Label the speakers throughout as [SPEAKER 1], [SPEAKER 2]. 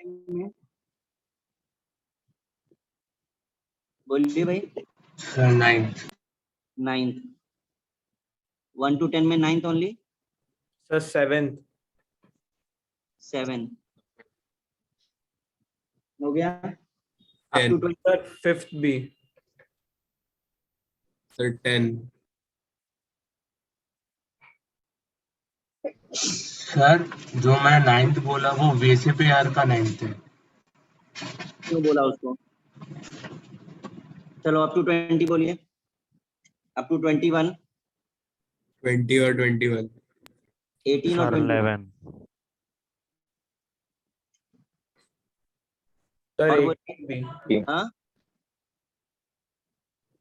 [SPEAKER 1] में? बोलिए भाई।
[SPEAKER 2] Sir 9th।
[SPEAKER 1] 9th। 1 to 10 में 9th ओनली।
[SPEAKER 3] Sir 7th।
[SPEAKER 1] 7 हो गया। Up
[SPEAKER 4] 10
[SPEAKER 1] to 20।
[SPEAKER 3] सर 5th भी।
[SPEAKER 4] सर 10
[SPEAKER 2] सर जो मैं 9th बोला वो VCPR का 9th है।
[SPEAKER 1] क्यों बोला उसको? चलो अप टू 20 बोलिए। Up to 21।
[SPEAKER 4] 20 और 21
[SPEAKER 1] 18 और
[SPEAKER 5] सर
[SPEAKER 1] 21।
[SPEAKER 5] 11
[SPEAKER 3] सर
[SPEAKER 1] और
[SPEAKER 3] 18 भी।
[SPEAKER 1] हाँ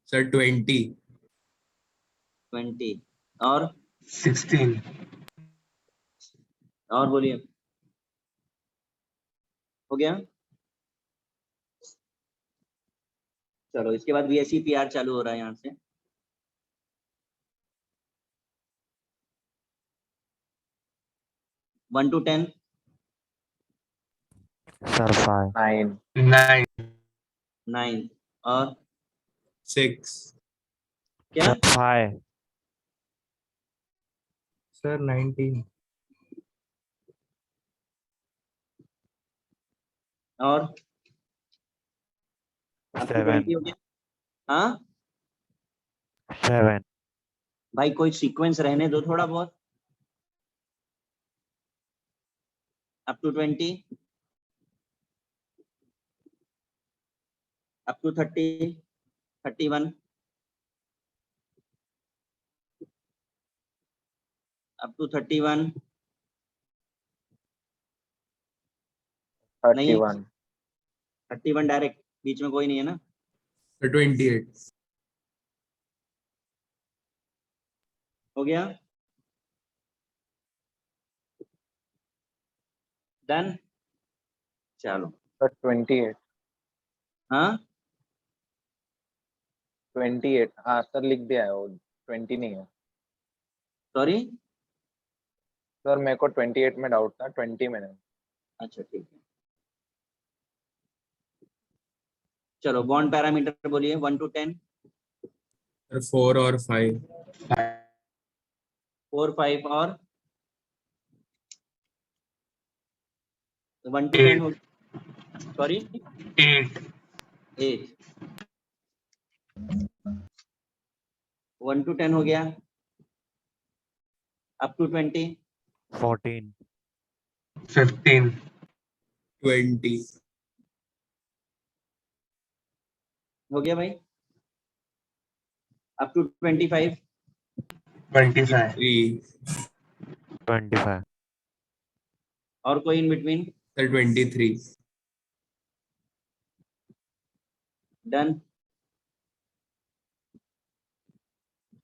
[SPEAKER 4] सर 20
[SPEAKER 1] 20 और
[SPEAKER 2] 16
[SPEAKER 1] और बोलिए। हो गया। चलो इसके बाद VSEPR चालू हो रहा है यहाँ से। One two 10।
[SPEAKER 5] सर 5
[SPEAKER 2] 9
[SPEAKER 1] 9 और
[SPEAKER 4] 6
[SPEAKER 1] क्या?
[SPEAKER 5] सर 5
[SPEAKER 3] सर 19
[SPEAKER 1] और अप टू
[SPEAKER 5] 7
[SPEAKER 1] 20 हो गया। हाँ
[SPEAKER 5] 7
[SPEAKER 1] भाई कोई सीक्वेंस रहने दो थोड़ा बहुत। Up to 20। Up to 30 31। Up to 31। नहीं 31 डायरेक्ट, बीच में कोई नहीं है ना।
[SPEAKER 4] सर 28
[SPEAKER 1] हो गया। डन। चलो
[SPEAKER 6] सर 28
[SPEAKER 1] हाँ
[SPEAKER 6] 28 हाँ सर लिख दिया है वो 20 नहीं है
[SPEAKER 1] सॉरी।
[SPEAKER 6] सर। मेरे को 28 में डाउट था 20 में नहीं।
[SPEAKER 1] अच्छा ठीक है। चलो बॉन्ड पैरामीटर बोलिए 1 to 10।
[SPEAKER 4] सर 4 और 5
[SPEAKER 1] 4 5 और 1 to 10 हो। सॉरी
[SPEAKER 2] 8
[SPEAKER 1] 8। 1 to 10 हो गया। Up to 20।
[SPEAKER 5] 14
[SPEAKER 2] 15
[SPEAKER 4] 20
[SPEAKER 1] हो गया भाई। Up to 25।
[SPEAKER 2] 25
[SPEAKER 4] 3
[SPEAKER 5] 25
[SPEAKER 1] और कोई in between?
[SPEAKER 4] Sir 23
[SPEAKER 1] done.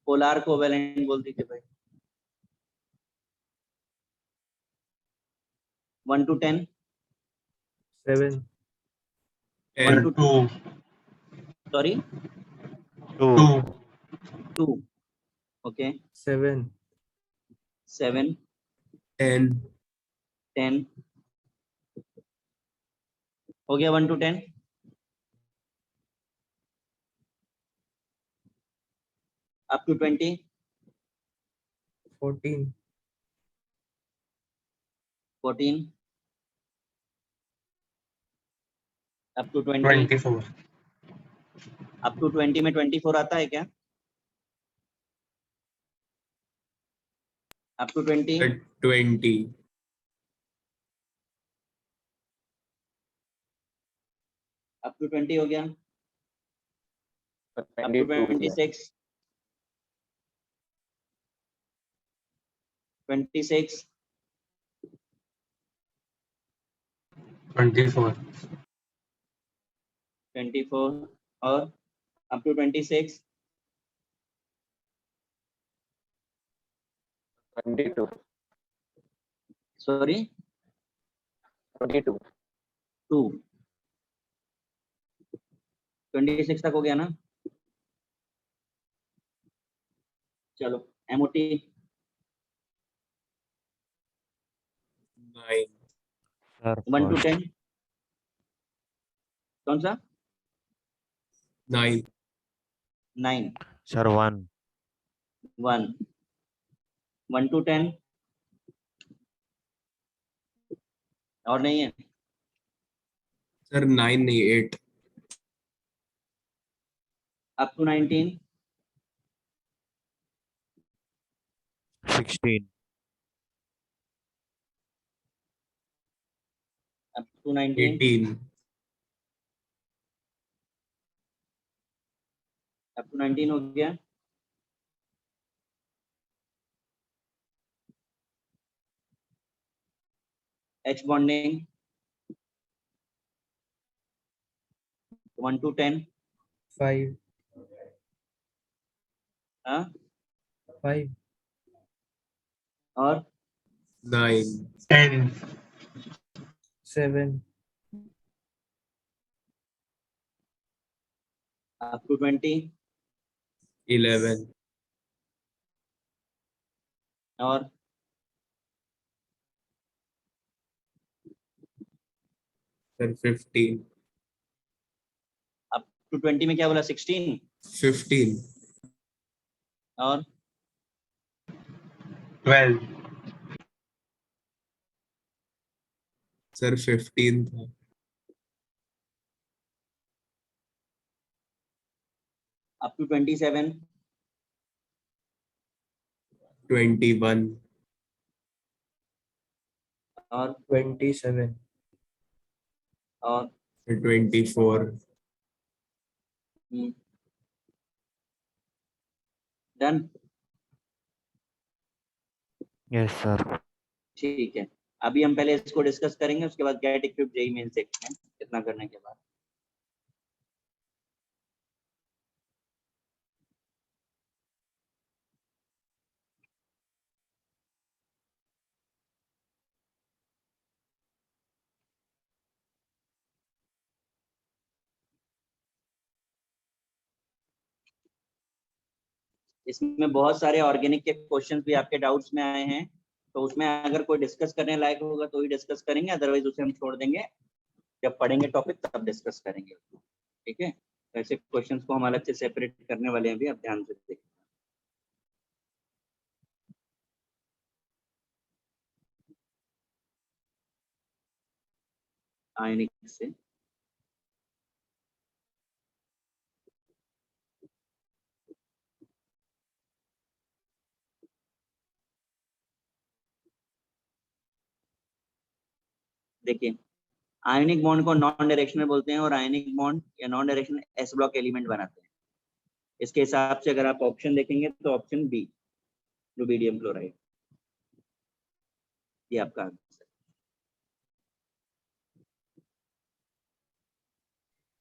[SPEAKER 1] Polar covalent बोल दीजिए भाई। 1 to 10।
[SPEAKER 3] 7
[SPEAKER 1] 1
[SPEAKER 4] 10
[SPEAKER 1] to
[SPEAKER 2] 2
[SPEAKER 1] sorry
[SPEAKER 5] 2
[SPEAKER 1] 2। ओके
[SPEAKER 3] 7
[SPEAKER 1] 7
[SPEAKER 4] 10
[SPEAKER 1] 10 हो गया। 1 to 10। Up to 20।
[SPEAKER 3] 14
[SPEAKER 1] 14। Up to 20।
[SPEAKER 2] 24
[SPEAKER 1] up to 20 में 24 आता है क्या? Up to 20।
[SPEAKER 4] Sir 20
[SPEAKER 1] up to 20 हो गया।
[SPEAKER 6] Sir
[SPEAKER 1] up to
[SPEAKER 6] 22
[SPEAKER 1] 26। 26
[SPEAKER 2] 24
[SPEAKER 1] 24 और अप टू 26।
[SPEAKER 6] 22
[SPEAKER 1] सॉरी
[SPEAKER 6] 22
[SPEAKER 1] 2 26 तक हो गया ना। चलो एमओटी
[SPEAKER 4] 9
[SPEAKER 5] सर
[SPEAKER 1] 1 to
[SPEAKER 5] फर्स्ट
[SPEAKER 1] 10। कौन सा?
[SPEAKER 4] 9.
[SPEAKER 1] 9.
[SPEAKER 5] Sir, 1.
[SPEAKER 1] 1. 1 to 10 और नहीं है?
[SPEAKER 4] Sir, 9 नहीं, 8.
[SPEAKER 1] up to 19,
[SPEAKER 5] 16.
[SPEAKER 1] up to 19,
[SPEAKER 4] 18.
[SPEAKER 1] up to 19 हो गया. H bonding 1 to 10,
[SPEAKER 3] 5.
[SPEAKER 1] हाँ
[SPEAKER 3] 5.
[SPEAKER 1] और
[SPEAKER 4] 9.
[SPEAKER 2] 10.
[SPEAKER 3] 7.
[SPEAKER 1] up to 20
[SPEAKER 4] 11.
[SPEAKER 1] और
[SPEAKER 4] Sir, 15.
[SPEAKER 1] up to 20 में क्या बोला? 16
[SPEAKER 4] 15.
[SPEAKER 1] और
[SPEAKER 2] 12.
[SPEAKER 4] Sir, 15 था.
[SPEAKER 1] up to 27
[SPEAKER 4] 21.
[SPEAKER 1] और
[SPEAKER 3] 27.
[SPEAKER 1] और
[SPEAKER 4] 24.
[SPEAKER 1] डन.
[SPEAKER 5] Yes, sir.
[SPEAKER 1] ठीक है, अभी हम पहले इसको डिस्कस करेंगे, उसके बाद गेट इक्विप्ड जेईई मेंस देखते हैं कितना करने के बाद. इसमें बहुत सारे ऑर्गेनिक के क्वेश्चंस भी आपके डाउट्स में आए हैं, तो उसमें अगर कोई डिस्कस करने लायक होगा तो ही डिस्कस करेंगे, अदरवाइज उसे हम छोड़ देंगे, जब पढ़ेंगे टॉपिक तब डिस्कस करेंगे. ठीक है, ऐसे क्वेश्चंस को हम अलग से सेपरेट करने वाले हैं, भी आप ध्यान से देखिए. आयनिक से देखिए, आयनिक बॉन्ड को नॉन डायरेक्शनल बोलते हैं, और आयनिक बॉन्ड या non directional S block element बनाते हैं. इसके हिसाब से अगर आप ऑप्शन देखेंगे तो ऑप्शन बी, रुबिडियम क्लोराइड, ये आपका आंसर.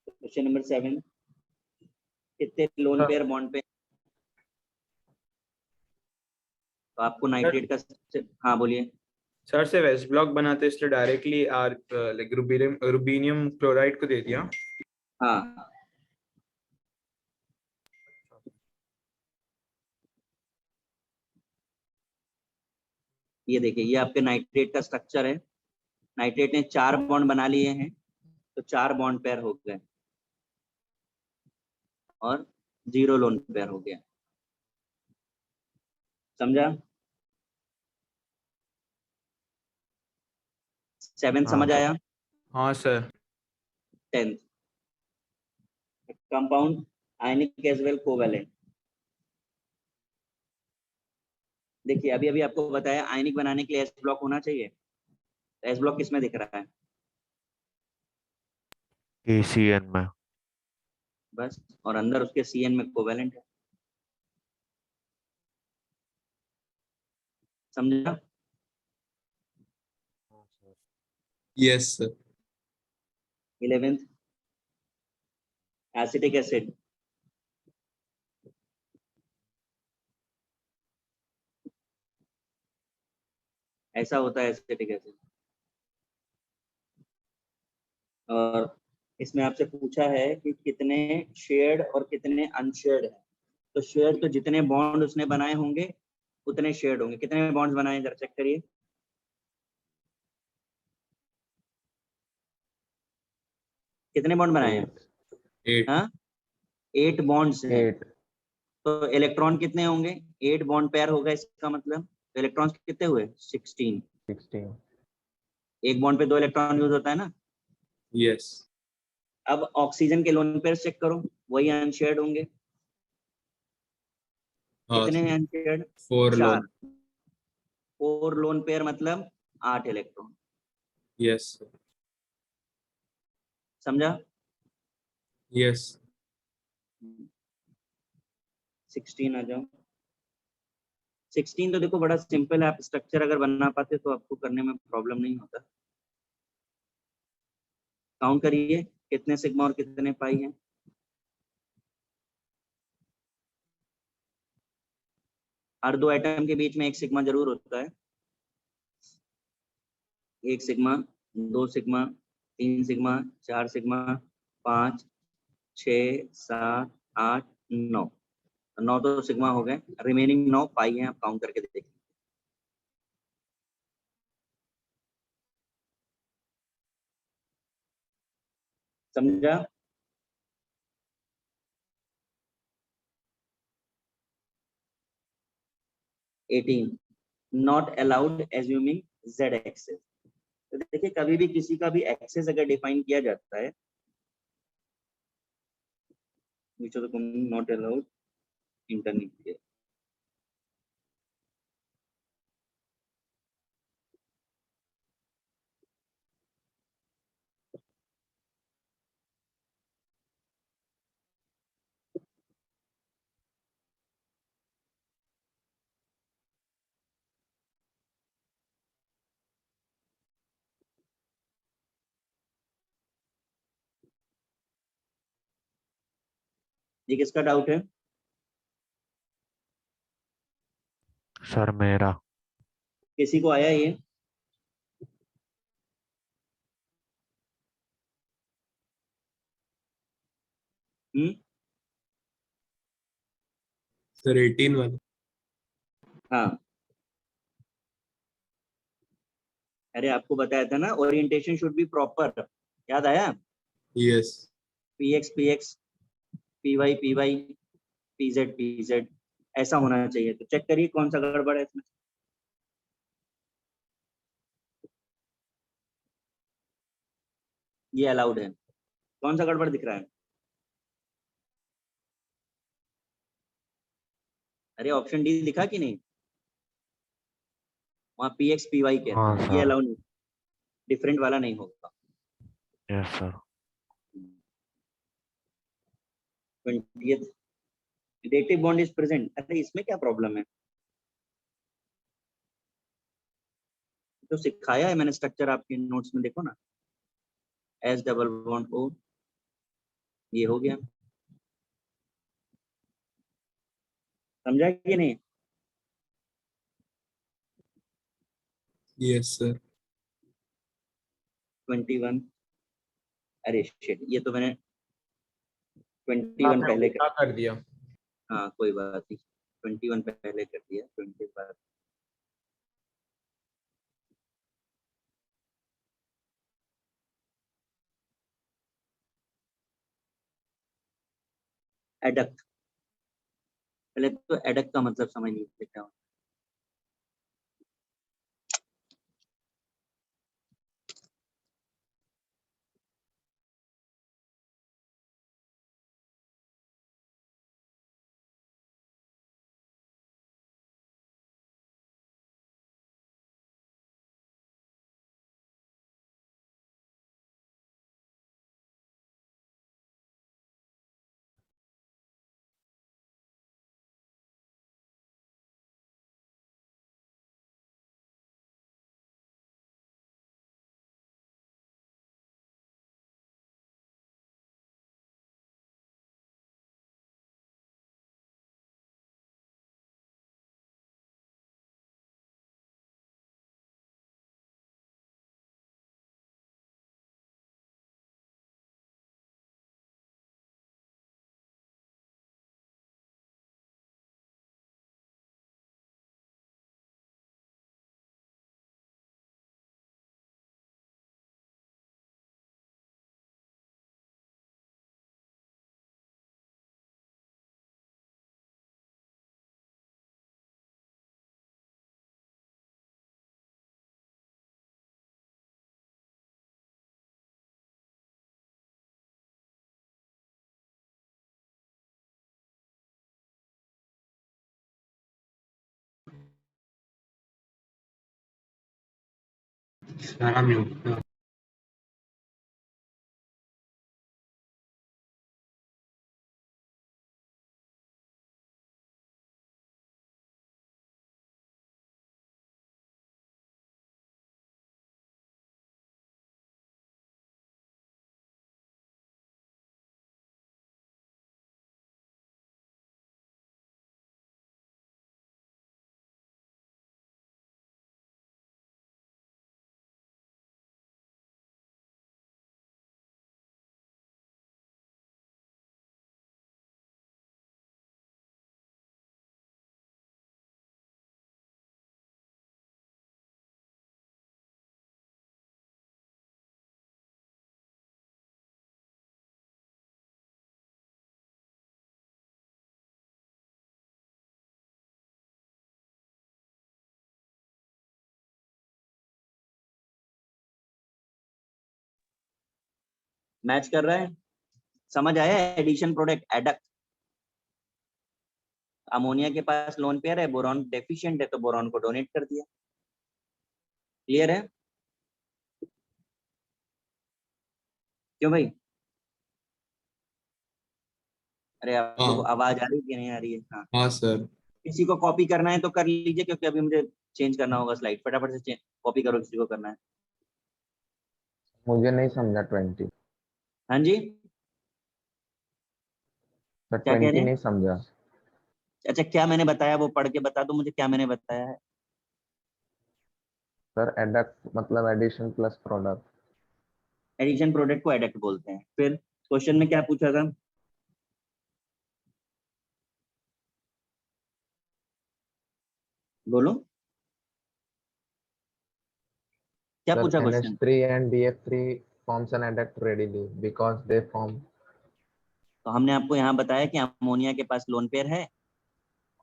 [SPEAKER 1] क्वेश्चन नंबर 7, कितने लोन पेयर बॉन्ड पे तो आपको नाइट्रेट का हाँ बोलिए.
[SPEAKER 3] सर से वेस्ट ब्लॉक बनाते इसलिए डायरेक्टली आर लाइक रुबीनियम क्लोराइड को दे दिया.
[SPEAKER 1] हाँ ये देखिए, ये आपके नाइट्रेट का स्ट्रक्चर है. नाइट्रेट ने 4 बॉन्ड बना लिए हैं, तो 4 बॉन्ड पेयर हो गए और 0 लोन पेयर हो गया. समझा? 7 समझ आया?
[SPEAKER 3] हाँ सर.
[SPEAKER 1] 10th, कंपाउंड आयनिक एज वेल कोवैलेंट. देखिए, अभी अभी आपको बताया आयनिक बनाने के लिए एस ब्लॉक होना चाहिए. एस ब्लॉक किसमें दिख रहा है?
[SPEAKER 5] KCN में.
[SPEAKER 1] बस, और अंदर उसके CN में कोवैलेंट है. समझा?
[SPEAKER 4] Yes, sir.
[SPEAKER 1] 11th, acetic acid. ऐसा होता है एसिटिक एसिड. और इसमें आपसे पूछा है कि कितने शेयर्ड और कितने अनशेयर्ड है. तो शेयर्ड तो जितने बॉन्ड उसने बनाए होंगे उतने शेयर्ड होंगे. कितने बॉन्ड्स बनाए जरा चेक करिए. कितने बॉन्ड बनाए हैं?
[SPEAKER 6] 8
[SPEAKER 4] 8
[SPEAKER 1] हाँ, 8 बॉन्ड्स हैं।
[SPEAKER 6] 8
[SPEAKER 1] तो इलेक्ट्रॉन कितने होंगे? 8 बॉन्ड पेयर होगा, इसका मतलब इलेक्ट्रॉन्स कितने हुए? 16।
[SPEAKER 6] 16
[SPEAKER 1] एक बॉन्ड पे 2 इलेक्ट्रॉन यूज होता है ना।
[SPEAKER 4] यस
[SPEAKER 1] अब ऑक्सीजन के लोन पेयर चेक करो, वही अनशेयर्ड होंगे।
[SPEAKER 4] हाँ
[SPEAKER 1] कितने हैं अनशेयर्ड?
[SPEAKER 4] 4
[SPEAKER 1] 4।
[SPEAKER 4] लोन
[SPEAKER 1] 4 लोन पेयर मतलब 8 इलेक्ट्रॉन।
[SPEAKER 4] यस
[SPEAKER 1] समझा?
[SPEAKER 4] यस
[SPEAKER 1] 16 आ जाओ। 16 तो देखो बड़ा सिंपल है, आप स्ट्रक्चर अगर बना पाते तो आपको करने में प्रॉब्लम नहीं होता। काउंट करिए कितने सिग्मा और कितने पाई हैं। हर 2 एटम के बीच में एक सिग्मा जरूर होता है। 1 सिग्मा, 2 सिग्मा, 3 सिग्मा, 4 सिग्मा, 5, 6, 7, 8, 9। 9 तो सिग्मा हो गए, रिमेनिंग 9 पाई हैं, आप काउंट करके देखिए। समझा? Eighteen, not allowed assuming Z excess. तो देखिए कभी भी किसी का भी एक्सेस अगर डिफाइन किया जाता है, which of the component not allowed intermediate। ये किसका डाउट है?
[SPEAKER 5] सर मेरा।
[SPEAKER 1] किसी को आया ये?
[SPEAKER 4] सर 18 वाला
[SPEAKER 1] हाँ, अरे आपको बताया था ना, ओरिएंटेशन शुड बी प्रॉपर। याद आया?
[SPEAKER 4] Yes
[SPEAKER 1] p x p x, p y p y, p z, ऐसा होना चाहिए। तो चेक करिए कौन सा गड़बड़ है इसमें। ये अलाउड है, कौन सा गड़बड़ दिख रहा है? अरे ऑप्शन डी लिखा कि नहीं? वहाँ पी एक्स पी वाई कहता
[SPEAKER 5] हाँ
[SPEAKER 1] है, ये
[SPEAKER 5] सर।
[SPEAKER 1] अलाउ नहीं, डिफरेंट वाला नहीं होगा।
[SPEAKER 5] Yes sir.
[SPEAKER 1] 20th dative bond is present. अरे इसमें क्या प्रॉब्लम है? तो सिखाया है मैंने स्ट्रक्चर, आपके नोट्स में देखो ना। एस डबल बॉन्ड ओ, ये हो गया। समझा कि नहीं?
[SPEAKER 4] यस सर
[SPEAKER 1] 21, अरे शिट, ये तो मैंने 21
[SPEAKER 3] आपने
[SPEAKER 1] पहले कर,
[SPEAKER 3] उल्टा कर दिया।
[SPEAKER 1] हाँ कोई बात नहीं, 21 पहले कर दिया, 20 बाद। एडक्ट, पहले तो एडक्ट का मतलब समझ लीजिए क्या होता है।
[SPEAKER 2] सारा म्यूट।
[SPEAKER 1] मैच कर रहा है? समझ आया? Addition product adduct. अमोनिया के पास लोन पेयर है, बोरॉन डेफिशिएंट है तो बोरॉन को डोनेट कर दिया। क्लियर है? क्यों भाई? अरे आपको
[SPEAKER 4] हाँ
[SPEAKER 1] आवाज आ रही है कि नहीं आ रही है? हाँ,
[SPEAKER 4] हाँ सर।
[SPEAKER 1] किसी को कॉपी करना है तो कर लीजिए, क्योंकि अभी मुझे चेंज करना होगा स्लाइड। फटाफट से कॉपी करो, किसी को करना है।
[SPEAKER 6] मुझे नहीं समझा 20।
[SPEAKER 1] हाँ जी,
[SPEAKER 6] सर
[SPEAKER 1] क्या कह रहे
[SPEAKER 6] 20
[SPEAKER 1] हैं?
[SPEAKER 6] नहीं समझा।
[SPEAKER 1] अच्छा, क्या मैंने बताया वो पढ़ के बता दो मुझे, क्या मैंने बताया है।
[SPEAKER 6] सर एडक्ट मतलब addition plus product.
[SPEAKER 1] Addition product को एडक्ट बोलते हैं। फिर क्वेश्चन में क्या पूछा था? बोलो, क्या
[SPEAKER 6] Sir,
[SPEAKER 1] पूछा question?
[SPEAKER 6] NH3 and BF3 forms an adduct readily because they form.
[SPEAKER 1] तो हमने आपको यहाँ बताया कि अमोनिया के पास लोन पेयर है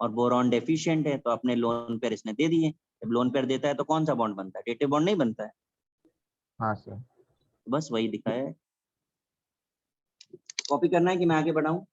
[SPEAKER 1] और बोरॉन डेफिशिएंट है, तो अपने लोन पेयर इसने दे दिए। जब लोन पेयर देता है तो कौन सा बॉन्ड बनता है? डेटिव बॉन्ड नहीं बनता है।
[SPEAKER 6] हाँ सर।
[SPEAKER 1] बस वही दिखाया है। कॉपी करना है कि मैं आगे बढ़ाऊं?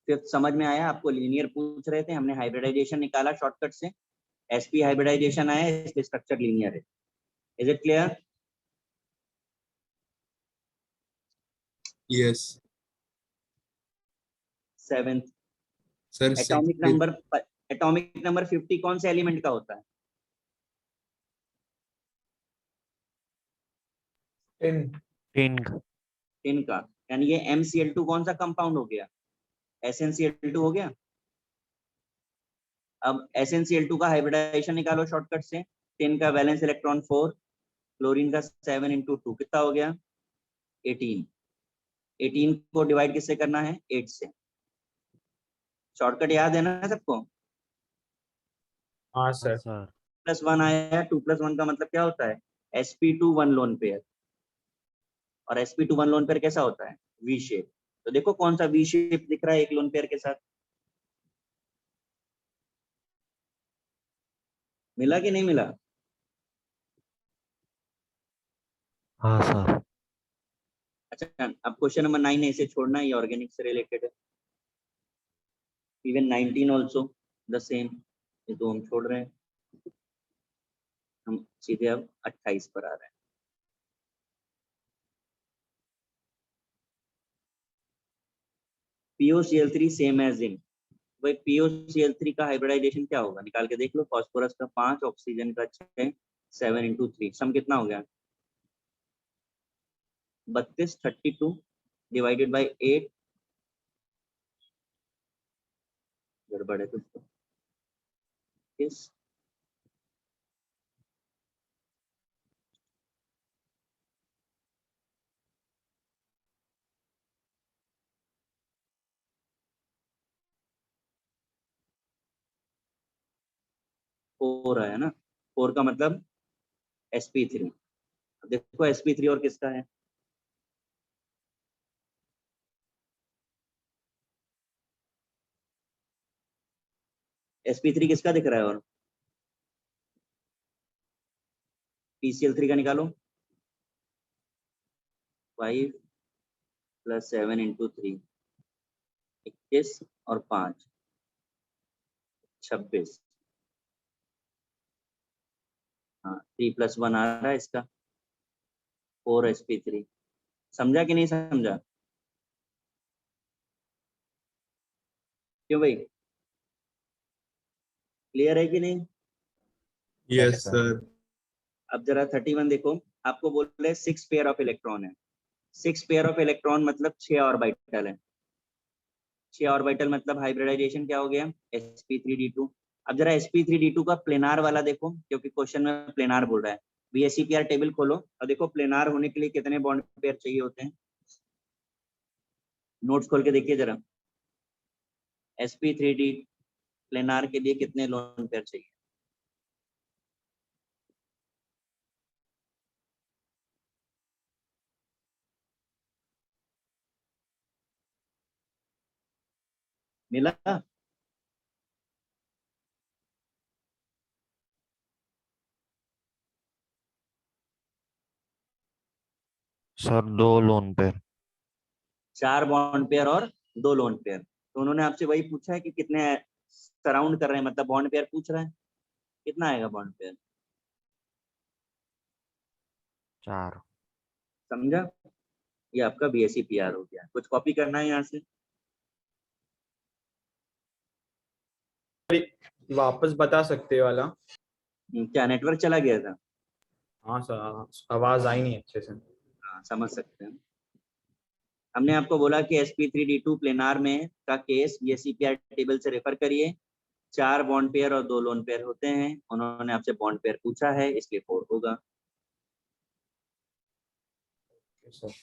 [SPEAKER 1] फिर समझ में आया आपको? लीनियर पूछ रहे थे, हमने हाइब्रिडाइजेशन निकाला शॉर्टकट से, sp हाइब्रिडाइजेशन आया, इसलिए स्ट्रक्चर लीनियर है। Is it clear?
[SPEAKER 4] Yes
[SPEAKER 1] seventh,
[SPEAKER 4] sir.
[SPEAKER 1] Atomic number, atomic number 50 कौन से एलिमेंट का होता है?
[SPEAKER 3] 10.
[SPEAKER 5] पिंग।
[SPEAKER 1] 10 का। यानी ये MCl2 कौन सा कंपाउंड हो गया? SnCl2 हो गया। अब SnCl2 का हाइब्रिडाइजेशन निकालो शॉर्टकट से। 10 का वैलेंस इलेक्ट्रॉन 4, क्लोरीन का 7 इंटू 2 कितना हो गया? 18। 18 को डिवाइड किससे करना है? 8 से। शॉर्टकट याद है ना सबको?
[SPEAKER 3] हाँ
[SPEAKER 5] हाँ
[SPEAKER 3] सर.
[SPEAKER 5] सर।
[SPEAKER 1] +1 आया, 2+1 का मतलब क्या होता है? sp2 1 lone pair. और sp2 1 लोन पेयर कैसा होता है? V shape. तो देखो कौन सा वी शेप दिख रहा है एक लोन पेयर के साथ। मिला कि नहीं मिला?
[SPEAKER 5] हाँ सर।
[SPEAKER 1] अच्छा, अब क्वेश्चन नंबर 9 है, इसे छोड़ना, ये ऑर्गेनिक से रिलेटेड है। इवन 19 ऑल्सो द सेम, ये दो हम छोड़ रहे हैं, हम सीधे अब 28 पर आ रहे हैं। POCl3 सेम एज जिंक, भाई POCl3 का हाइब्रिडाइजेशन क्या होगा, निकाल के देख लो। फास्फोरस का 5, ऑक्सीजन का 6, 7 × 3, सम कितना हो गया? 32, 32 डिवाइडेड बाई 8, गड़बड़ है कुछ तो, यस 4 आया ना। 4 का मतलब sp3। देखो sp3 और किसका है? sp3 किसका दिख रहा है? और PCl3 का निकालो। 5 + 7 × 3, 21 और 5, 26। हाँ, 3 + 1 आ रहा है इसका, 4 sp3। समझा कि नहीं समझा? क्यों भाई, क्लियर है कि नहीं?
[SPEAKER 4] Yes, sir.
[SPEAKER 1] अब जरा 31 देखो, आपको बोल रहे 6 पेयर ऑफ इलेक्ट्रॉन है। 6 पेयर ऑफ इलेक्ट्रॉन मतलब 6 ऑर्बिटल है। 6 ऑर्बिटल मतलब हाइब्रिडाइजेशन क्या हो गया? sp3d2। अब जरा sp3d2 का प्लेनार वाला देखो, क्योंकि क्वेश्चन में प्लेनार बोल रहा है। VSEPR टेबल खोलो और देखो प्लेनार होने के लिए कितने बॉन्ड पेयर चाहिए होते हैं। नोट्स खोल के देखिए जरा, sp3d प्लेनार के लिए कितने लोन पेयर चाहिए? मिला?
[SPEAKER 5] Sir 2 lone pair.
[SPEAKER 1] 4 bond pair और 2 लोन पेयर। तो उन्होंने आपसे वही पूछा है कि कितने सराउंड कर रहे हैं, मतलब बॉन्ड पेयर पूछ रहे हैं। कितना आएगा बॉन्ड पेयर?
[SPEAKER 5] 4।
[SPEAKER 1] समझा? ये आपका BSEPR हो गया। कुछ कॉपी करना है यहाँ से?
[SPEAKER 3] वापस बता सकते हो वाला?
[SPEAKER 1] क्या नेटवर्क चला गया था?
[SPEAKER 3] हाँ सर, आवाज आई नहीं अच्छे से।
[SPEAKER 1] हाँ, समझ सकते हैं। हमने आपको बोला कि sp3d2 प्लेनार में का केस BSEPR टेबल से रेफर करिए। 4 बॉन्ड पेयर और 2 लोन पेयर होते हैं। उन्होंने आपसे बॉन्ड पेयर पूछा है, इसलिए 4 होगा।
[SPEAKER 3] सर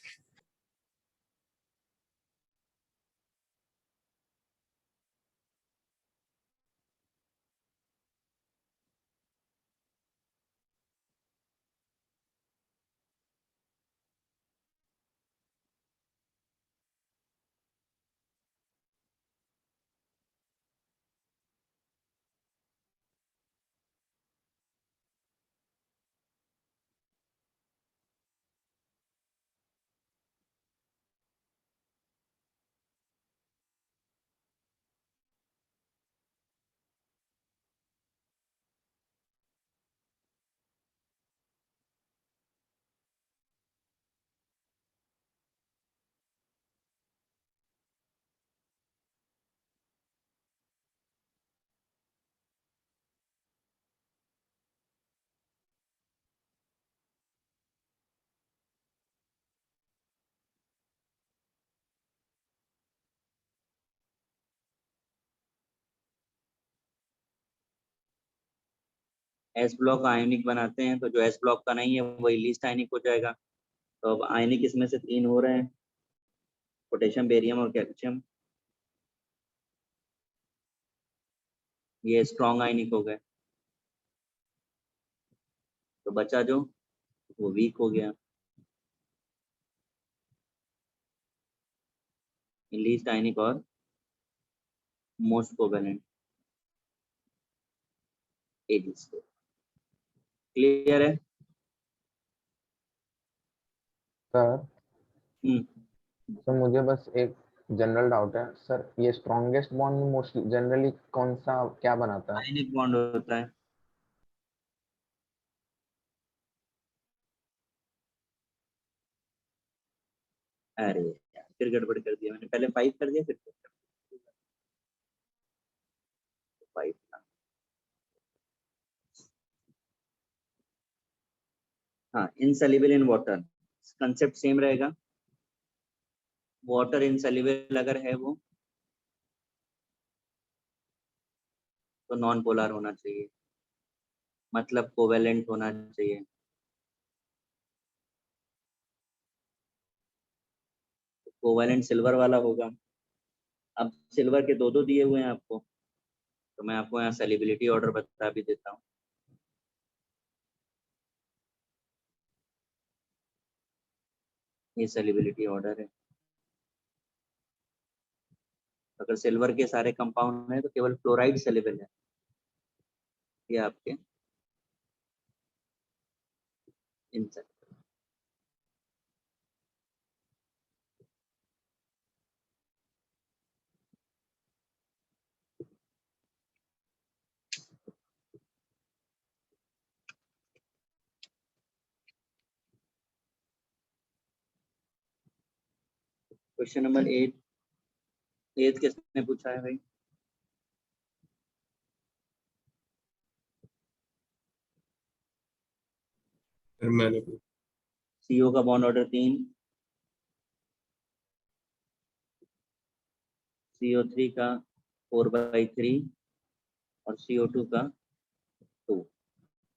[SPEAKER 1] S ब्लॉक आयनिक बनाते हैं, तो जो S ब्लॉक का नहीं है वही लीस्ट आयनिक हो जाएगा। तो अब आयनिक इसमें से 3 हो रहे हैं, पोटेशियम, बेरियम और कैल्शियम। ये स्ट्रॉन्ग आयनिक हो गए। तो बचा जो, वो वीक हो गया, लीस्ट आयनिक और मोस्ट कोवेलेंट एजेस। क्लियर है?
[SPEAKER 6] सर सर मुझे बस एक जनरल डाउट है सर, ये स्ट्रॉन्गेस्ट बॉन्ड मोस्टली जनरली कौन सा क्या बनाता है?
[SPEAKER 1] आयनिक बॉन्ड होता है। अरे यार, फिर गड़बड़ कर दिया मैंने, पहले 5 कर दिया फिर 5। हाँ, insoluble in water, concept same रहेगा। वाटर इनसॉल्युबल अगर है वो, तो नॉन पोलर होना चाहिए, मतलब कोवेलेंट होना चाहिए। कोवेलेंट सिल्वर वाला होगा। अब सिल्वर के 2-2 दिए हुए हैं आपको, तो मैं आपको यहाँ सॉल्युबिलिटी ऑर्डर बता भी देता हूँ। ये सॉल्युबिलिटी ऑर्डर है। अगर सिल्वर के सारे कंपाउंड है तो केवल क्लोराइड सॉल्युबल है। ये आपके इनसे। क्वेश्चन नंबर 8 किसने पूछा है भाई?
[SPEAKER 4] सर मैंने
[SPEAKER 1] सीओ का बॉन्ड ऑर्डर 3, CO3 का 4/3 और CO2 का 2।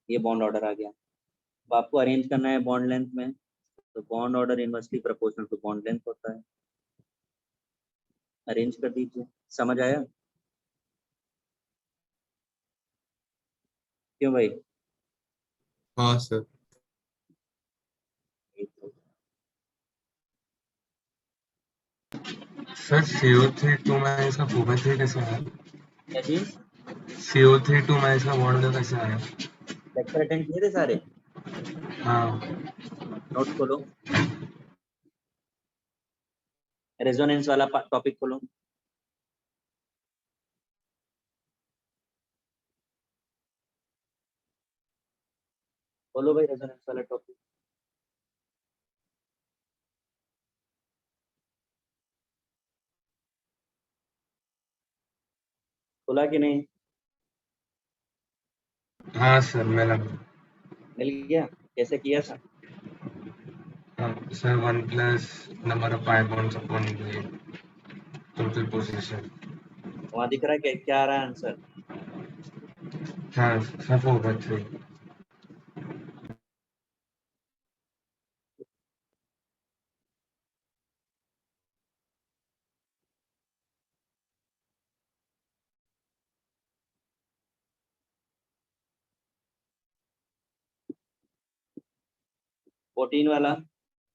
[SPEAKER 1] ये बॉन्ड ऑर्डर आ गया। अब आपको अरेंज करना है बॉन्ड लेंथ में, तो bond order inversely proportional to bond length होता है। अरेंज कर दीजिए। समझ आया? क्यों भाई?
[SPEAKER 4] हाँ सर।
[SPEAKER 2] सर CO3 2 में इसका 4/3 कैसे आया?
[SPEAKER 1] क्या चीज?
[SPEAKER 2] CO3 2 में इसका बॉन्ड कैसे आया?
[SPEAKER 1] लेक्चर अटेंड किए थे सारे?
[SPEAKER 2] हाँ
[SPEAKER 1] नोट्स खोलो, रेजोनेंस वाला टॉपिक खोलो। खोलो भाई रेजोनेंस वाला टॉपिक। खोला कि नहीं?
[SPEAKER 2] हाँ सर मेरा।
[SPEAKER 1] मिल गया? कैसे किया था?
[SPEAKER 2] हाँ sir 1 plus number of pi bonds upon the total position।
[SPEAKER 1] वहां दिख रहा है क्या आ रहा है आंसर?
[SPEAKER 2] हाँ सर 4/3।
[SPEAKER 1] फोर्टीन वाला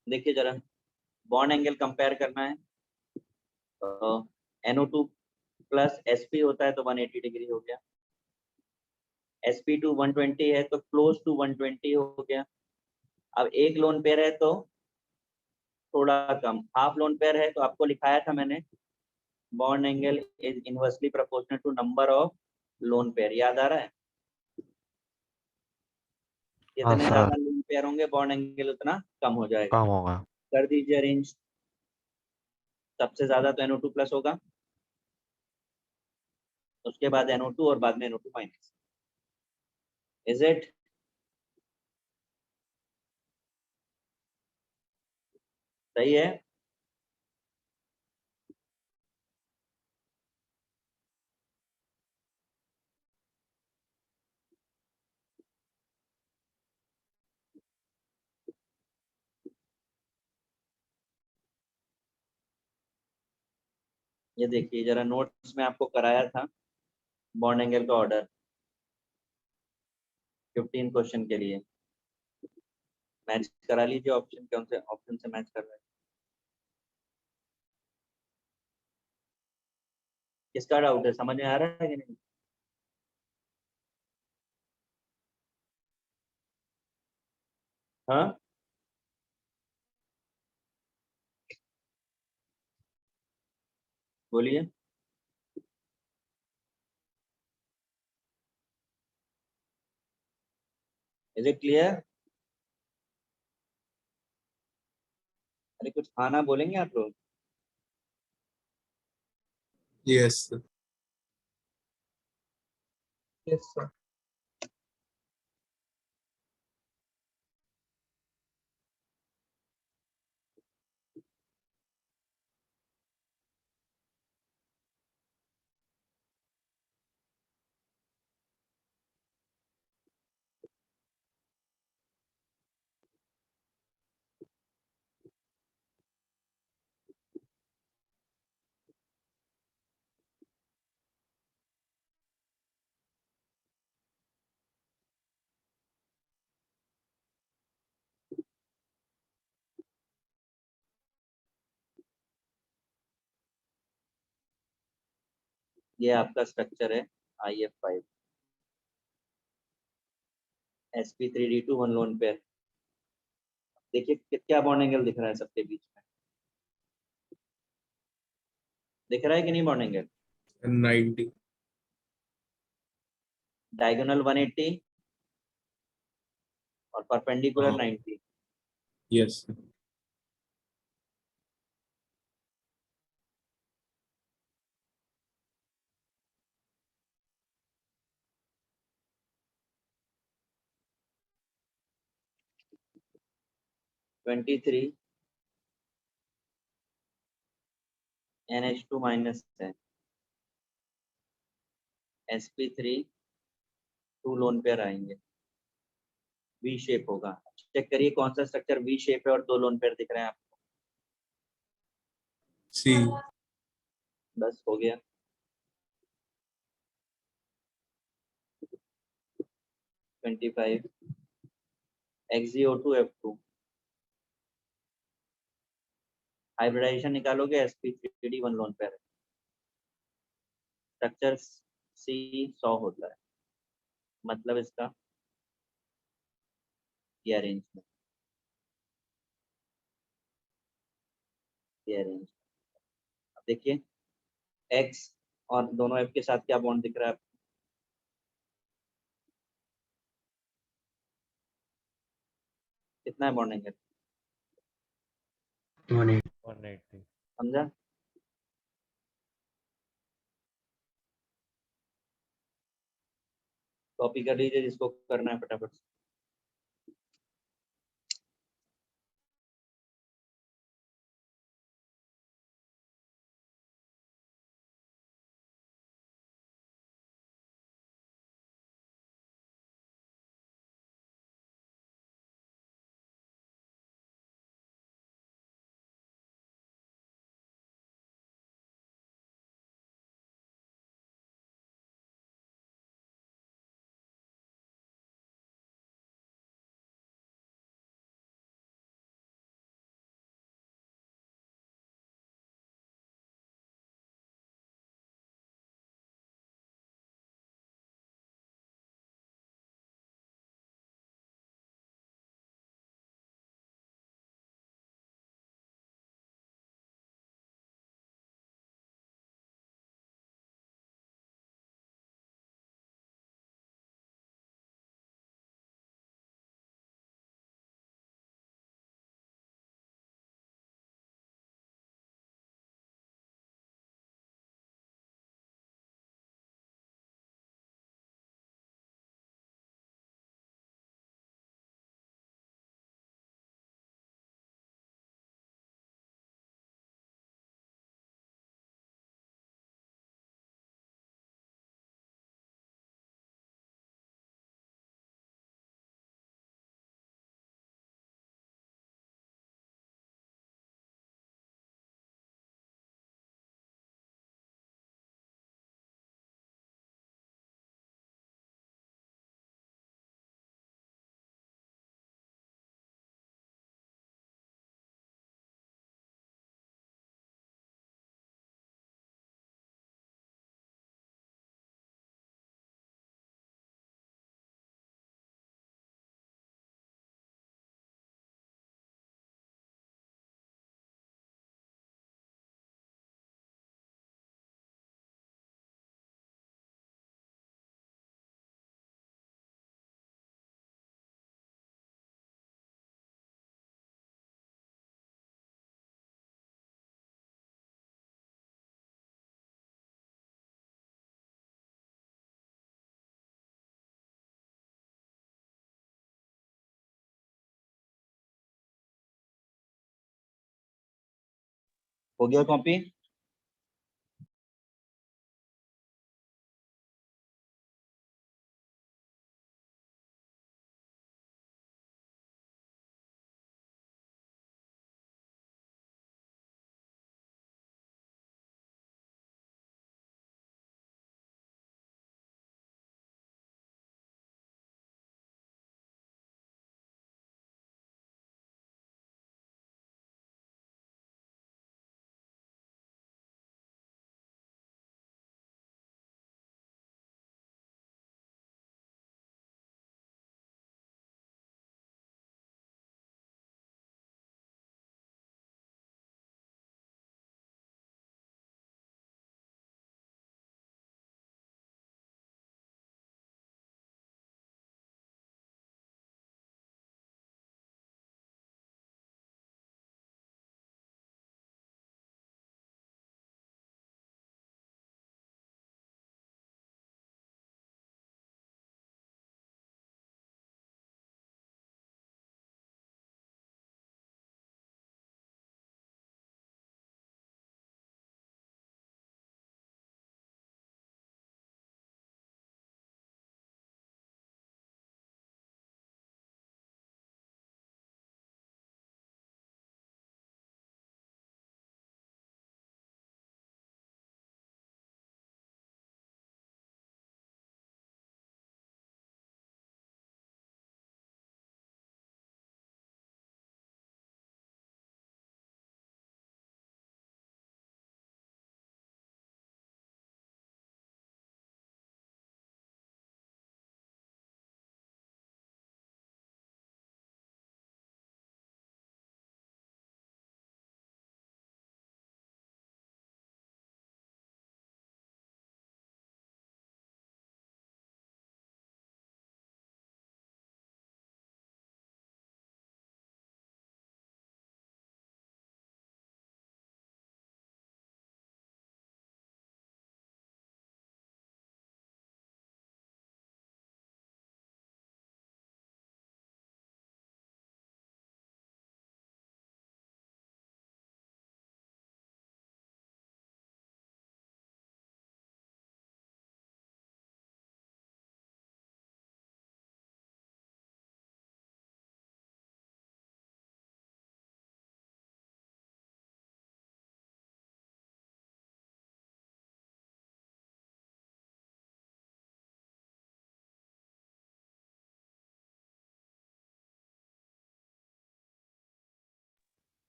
[SPEAKER 1] देखिए जरा, बॉन्ड एंगल कंपेयर करना है। तो NO2 प्लस SP होता है तो 180 डिग्री हो गया। sp2 120 है तो क्लोज टू 120 हो गया। अब एक लोन पेयर है तो थोड़ा कम, हाफ लोन पेयर है तो आपको लिखाया था मैंने, bond angle is inversely proportional to number of lone pair. याद आ रहा है?
[SPEAKER 5] हाँ
[SPEAKER 1] जितने
[SPEAKER 5] सर,
[SPEAKER 1] ज्यादा लोन पेयर होंगे बॉन्ड एंगल उतना कम हो जाएगा।
[SPEAKER 5] कम होगा।
[SPEAKER 1] कर दीजिए अरेंज। सबसे ज्यादा तो NO2 प्लस होगा, उसके बाद NO2 और बाद में NO2 माइनस। Is it? सही है? ये देखिए जरा, नोट्स में आपको कराया था बॉन्ड एंगल का ऑर्डर 15 क्वेश्चन के लिए। मैच करा लीजिए, ऑप्शन कौन से ऑप्शन से मैच कर रहे हैं। किसका डाउट है, समझ में आ रहा है कि नहीं? हाँ, बोलिए। Is it clear? अरे कुछ खाना बोलेंगे आप लोग?
[SPEAKER 4] Yes, sir.
[SPEAKER 3] Yes, sir.
[SPEAKER 1] ये आपका स्ट्रक्चर है IF5 sp3d2 one lone pair. देखिए क्या बॉन्ड एंगल दिख रहा है सबके बीच में, दिख रहा है कि नहीं बॉन्ड एंगल?
[SPEAKER 4] 90.
[SPEAKER 1] डायगोनल 180 और परपेंडिकुलर
[SPEAKER 4] हाँ.
[SPEAKER 1] 90।
[SPEAKER 4] Yes, sir.
[SPEAKER 1] Twenty three NH2 minus है sp3 टू लोन पेयर आएंगे, वी शेप होगा। चेक करिए कौन सा स्ट्रक्चर वी शेप है और दो लोन पेयर दिख रहे हैं आपको।
[SPEAKER 4] C.
[SPEAKER 1] बस हो गया। 25 XeO2F2 हाइब्रिडाइजेशन निकालोगे sp3d one lone pair, structure C 100 होता है, मतलब इसका ये अरेंजमेंट, ये अरेंज। अब देखिए X और दोनों F के साथ क्या बॉन्ड दिख रहा है आपको? कितना है बॉन्ड एंगल?
[SPEAKER 2] 180.
[SPEAKER 5] 180।
[SPEAKER 1] समझा? कॉपी कर लीजिए जिसको करना है फटाफट से। हो गया कॉपी?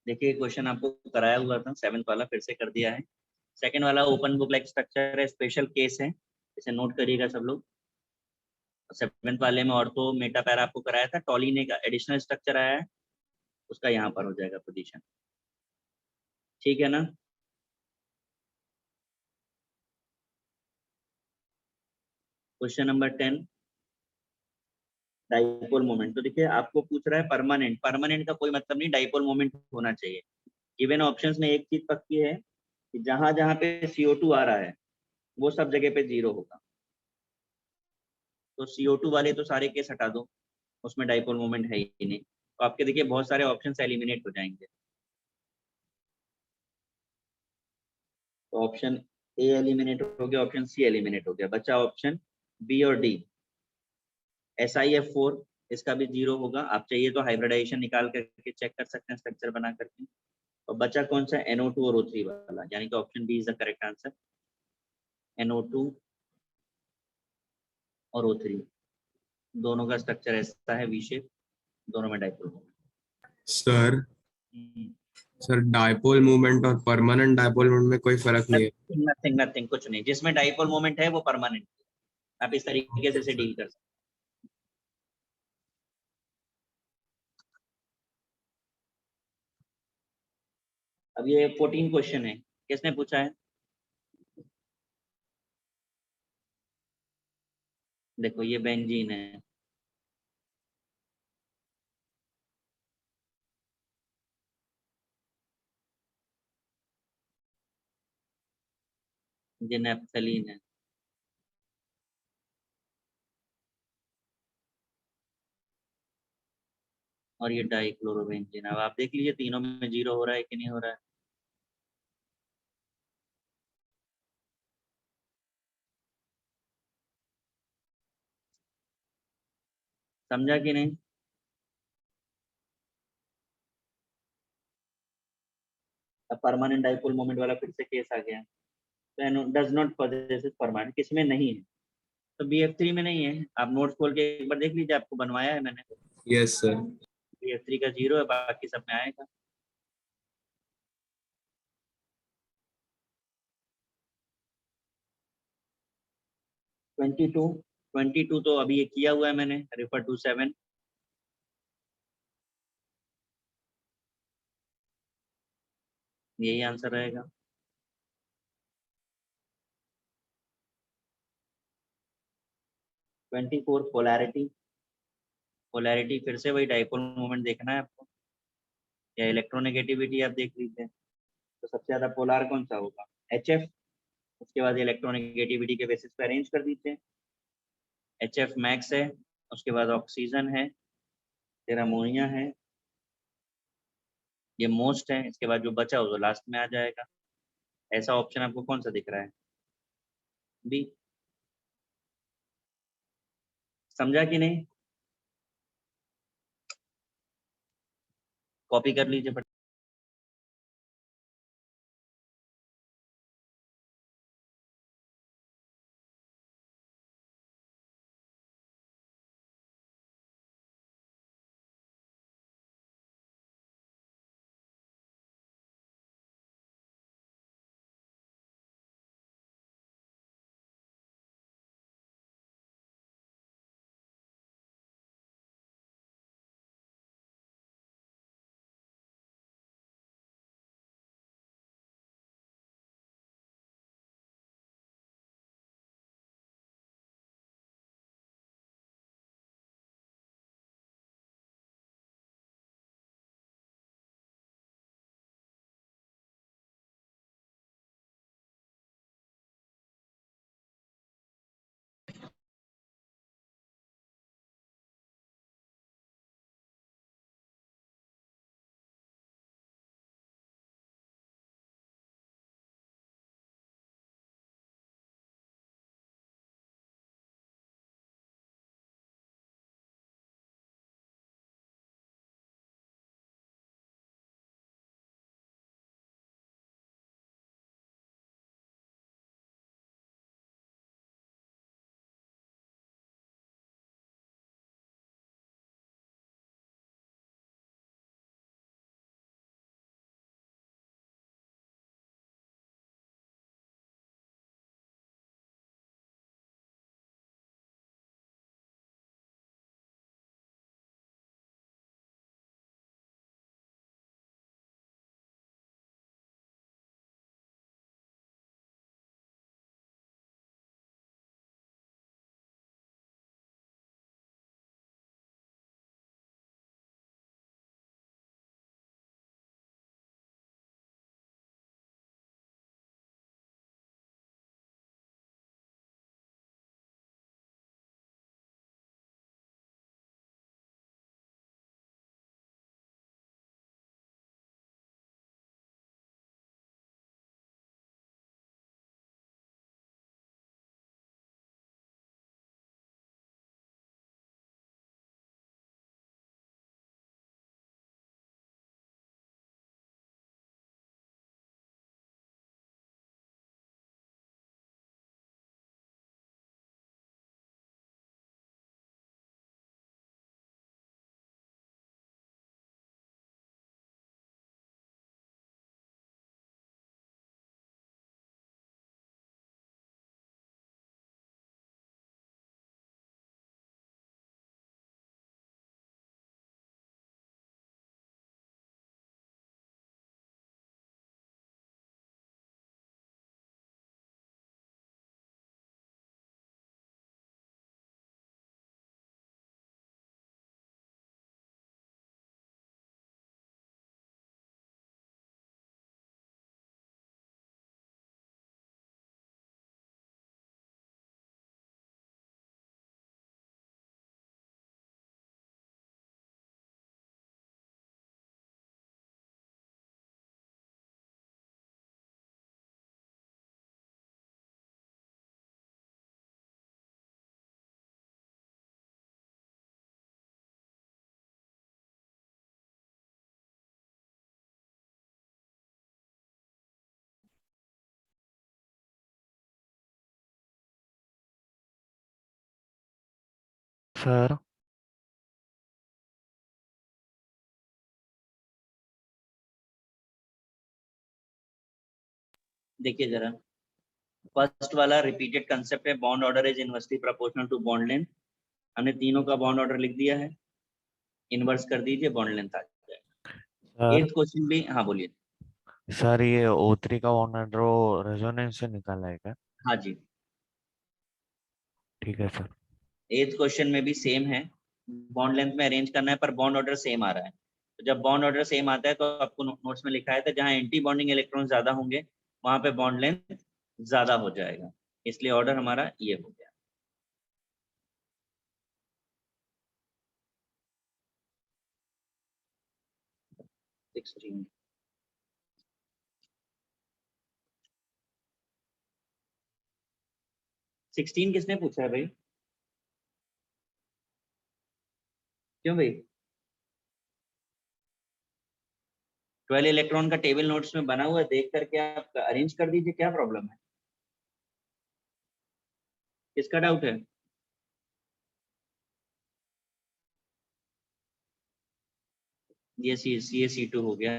[SPEAKER 1] देखिए क्वेश्चन आपको कराया हुआ था 7th वाला, फिर से कर दिया है। सेकंड वाला ओपन बुक लाइक स्ट्रक्चर है, स्पेशल केस है, इसे नोट करिएगा सब लोग। 7th वाले में ऑर्थो मेटा पैरा आपको कराया था, टॉलिने का एडिशनल स्ट्रक्चर आया है, उसका यहाँ पर हो जाएगा पोजीशन। ठीक है ना? Question number 10, dipole moment. तो देखिए आपको पूछ रहा है परमानेंट, परमानेंट का कोई मतलब नहीं, डाइपोल मोमेंट होना चाहिए। गिवन ऑप्शंस में एक चीज पक्की है कि जहां जहां पे CO2 आ रहा है वो सब जगह पे 0 होगा। तो CO2 वाले तो सारे केस हटा दो, उसमें डाइपोल मोमेंट है ही नहीं। तो आपके देखिए बहुत सारे ऑप्शंस एलिमिनेट हो जाएंगे। तो ऑप्शन ए एलिमिनेट हो गया, ऑप्शन सी एलिमिनेट हो गया, बचा ऑप्शन बी और डी। SiF4 इसका भी 0 होगा। आप चाहिए तो हाइब्रिडाइजेशन निकाल करके चेक कर सकते हैं स्ट्रक्चर बना करके। और बचा कौन सा? NO2 और O3 वाला, यानी कि option B is the correct answer. NO2 और O3 दोनों का स्ट्रक्चर ऐसा है, वी शेप, दोनों में dipole.
[SPEAKER 2] Sir sir dipole movement और परमानेंट डाइपोल मूवमेंट में कोई फर्क नहीं है?
[SPEAKER 1] नथिंग नथिंग, कुछ नहीं। जिसमें डाइपोल मोमेंट है वो परमानेंट, आप इस तरीके से इसे डील कर सकते हैं। अब ये 14 क्वेश्चन है, किसने पूछा है? देखो ये बेंजीन है, ये नेप्थलीन है, और ये डाइक्लोरोबेंजीन। अब आप देख लीजिए तीनों में 0 हो रहा है कि नहीं हो रहा है। समझा कि नहीं? अब परमानेंट डाइपोल मोमेंट वाला फिर से केस आ गया। तो डज नॉट पॉजेस परमानेंट, किसमें नहीं है? तो BF3 में नहीं है। आप नोट्स खोल के एक बार देख लीजिए, आपको बनवाया है मैंने।
[SPEAKER 4] Yes, sir.
[SPEAKER 1] BF3 का 0 है, बाकी सब में आएगा। ट्वेंटी टू तो अभी ये किया हुआ है मैंने, रेफर टू 7। यही आंसर रहेगा। 24 पोलैरिटी। पोलैरिटी फिर से वही डाइपोल मोमेंट देखना है आपको, या इलेक्ट्रोनेगेटिविटी आप देख लीजिए। तो सबसे ज्यादा पोलार कौन सा होगा? HF। उसके बाद इलेक्ट्रोनेगेटिविटी के बेसिस पे अरेंज कर दीजिए। HF मैक्स है, उसके बाद ऑक्सीजन है, फिर अमोनिया है, ये मोस्ट है, इसके बाद जो बचा वो लास्ट में आ जाएगा। ऐसा ऑप्शन आपको कौन सा दिख रहा है? बी। समझा कि नहीं? कॉपी कर लीजिए।
[SPEAKER 5] सर
[SPEAKER 1] देखिए जरा, फर्स्ट वाला रिपीटेड कंसेप्ट है, bond order is inversely proportional to bond length. हमने तीनों का बॉन्ड ऑर्डर लिख दिया है, इनवर्स कर दीजिए, बॉन्ड लेंथ आ जाएगा।
[SPEAKER 5] सर
[SPEAKER 1] एथ क्वेश्चन भी, हाँ बोलिए।
[SPEAKER 5] सर ये O3 का बॉन्ड ऑर्डर रेजोनेंस से निकाला है क्या?
[SPEAKER 1] हाँ जी,
[SPEAKER 5] ठीक है सर।
[SPEAKER 1] एथ क्वेश्चन में भी सेम है, बॉन्ड लेंथ में अरेंज करना है पर बॉन्ड ऑर्डर सेम आ रहा है। तो जब बॉन्ड ऑर्डर सेम आता है तो आपको नोट्स में लिखा है था जहाँ एंटी बॉन्डिंग इलेक्ट्रॉन ज्यादा होंगे वहां पे बॉन्ड लेंथ ज्यादा हो जाएगा, इसलिए ऑर्डर हमारा ये हो गया। सिक्सटीन, 16 किसने पूछा है भाई? क्यों भाई? 12 इलेक्ट्रॉन का टेबल नोट्स में बना हुआ है, देख करके आप अरेंज कर दीजिए, क्या प्रॉब्लम है? किसका डाउट है? ये C2 हो गया।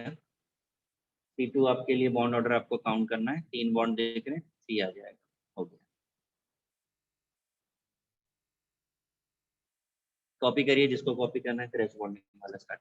[SPEAKER 1] C2 आपके लिए बॉन्ड ऑर्डर आपको काउंट करना है, 3 बॉन्ड देख रहे हैं, C आ जाएगा, हो गया। कॉपी करिए जिसको कॉपी करना है, क्रैश बॉन्डिंग वाला स्टार्ट।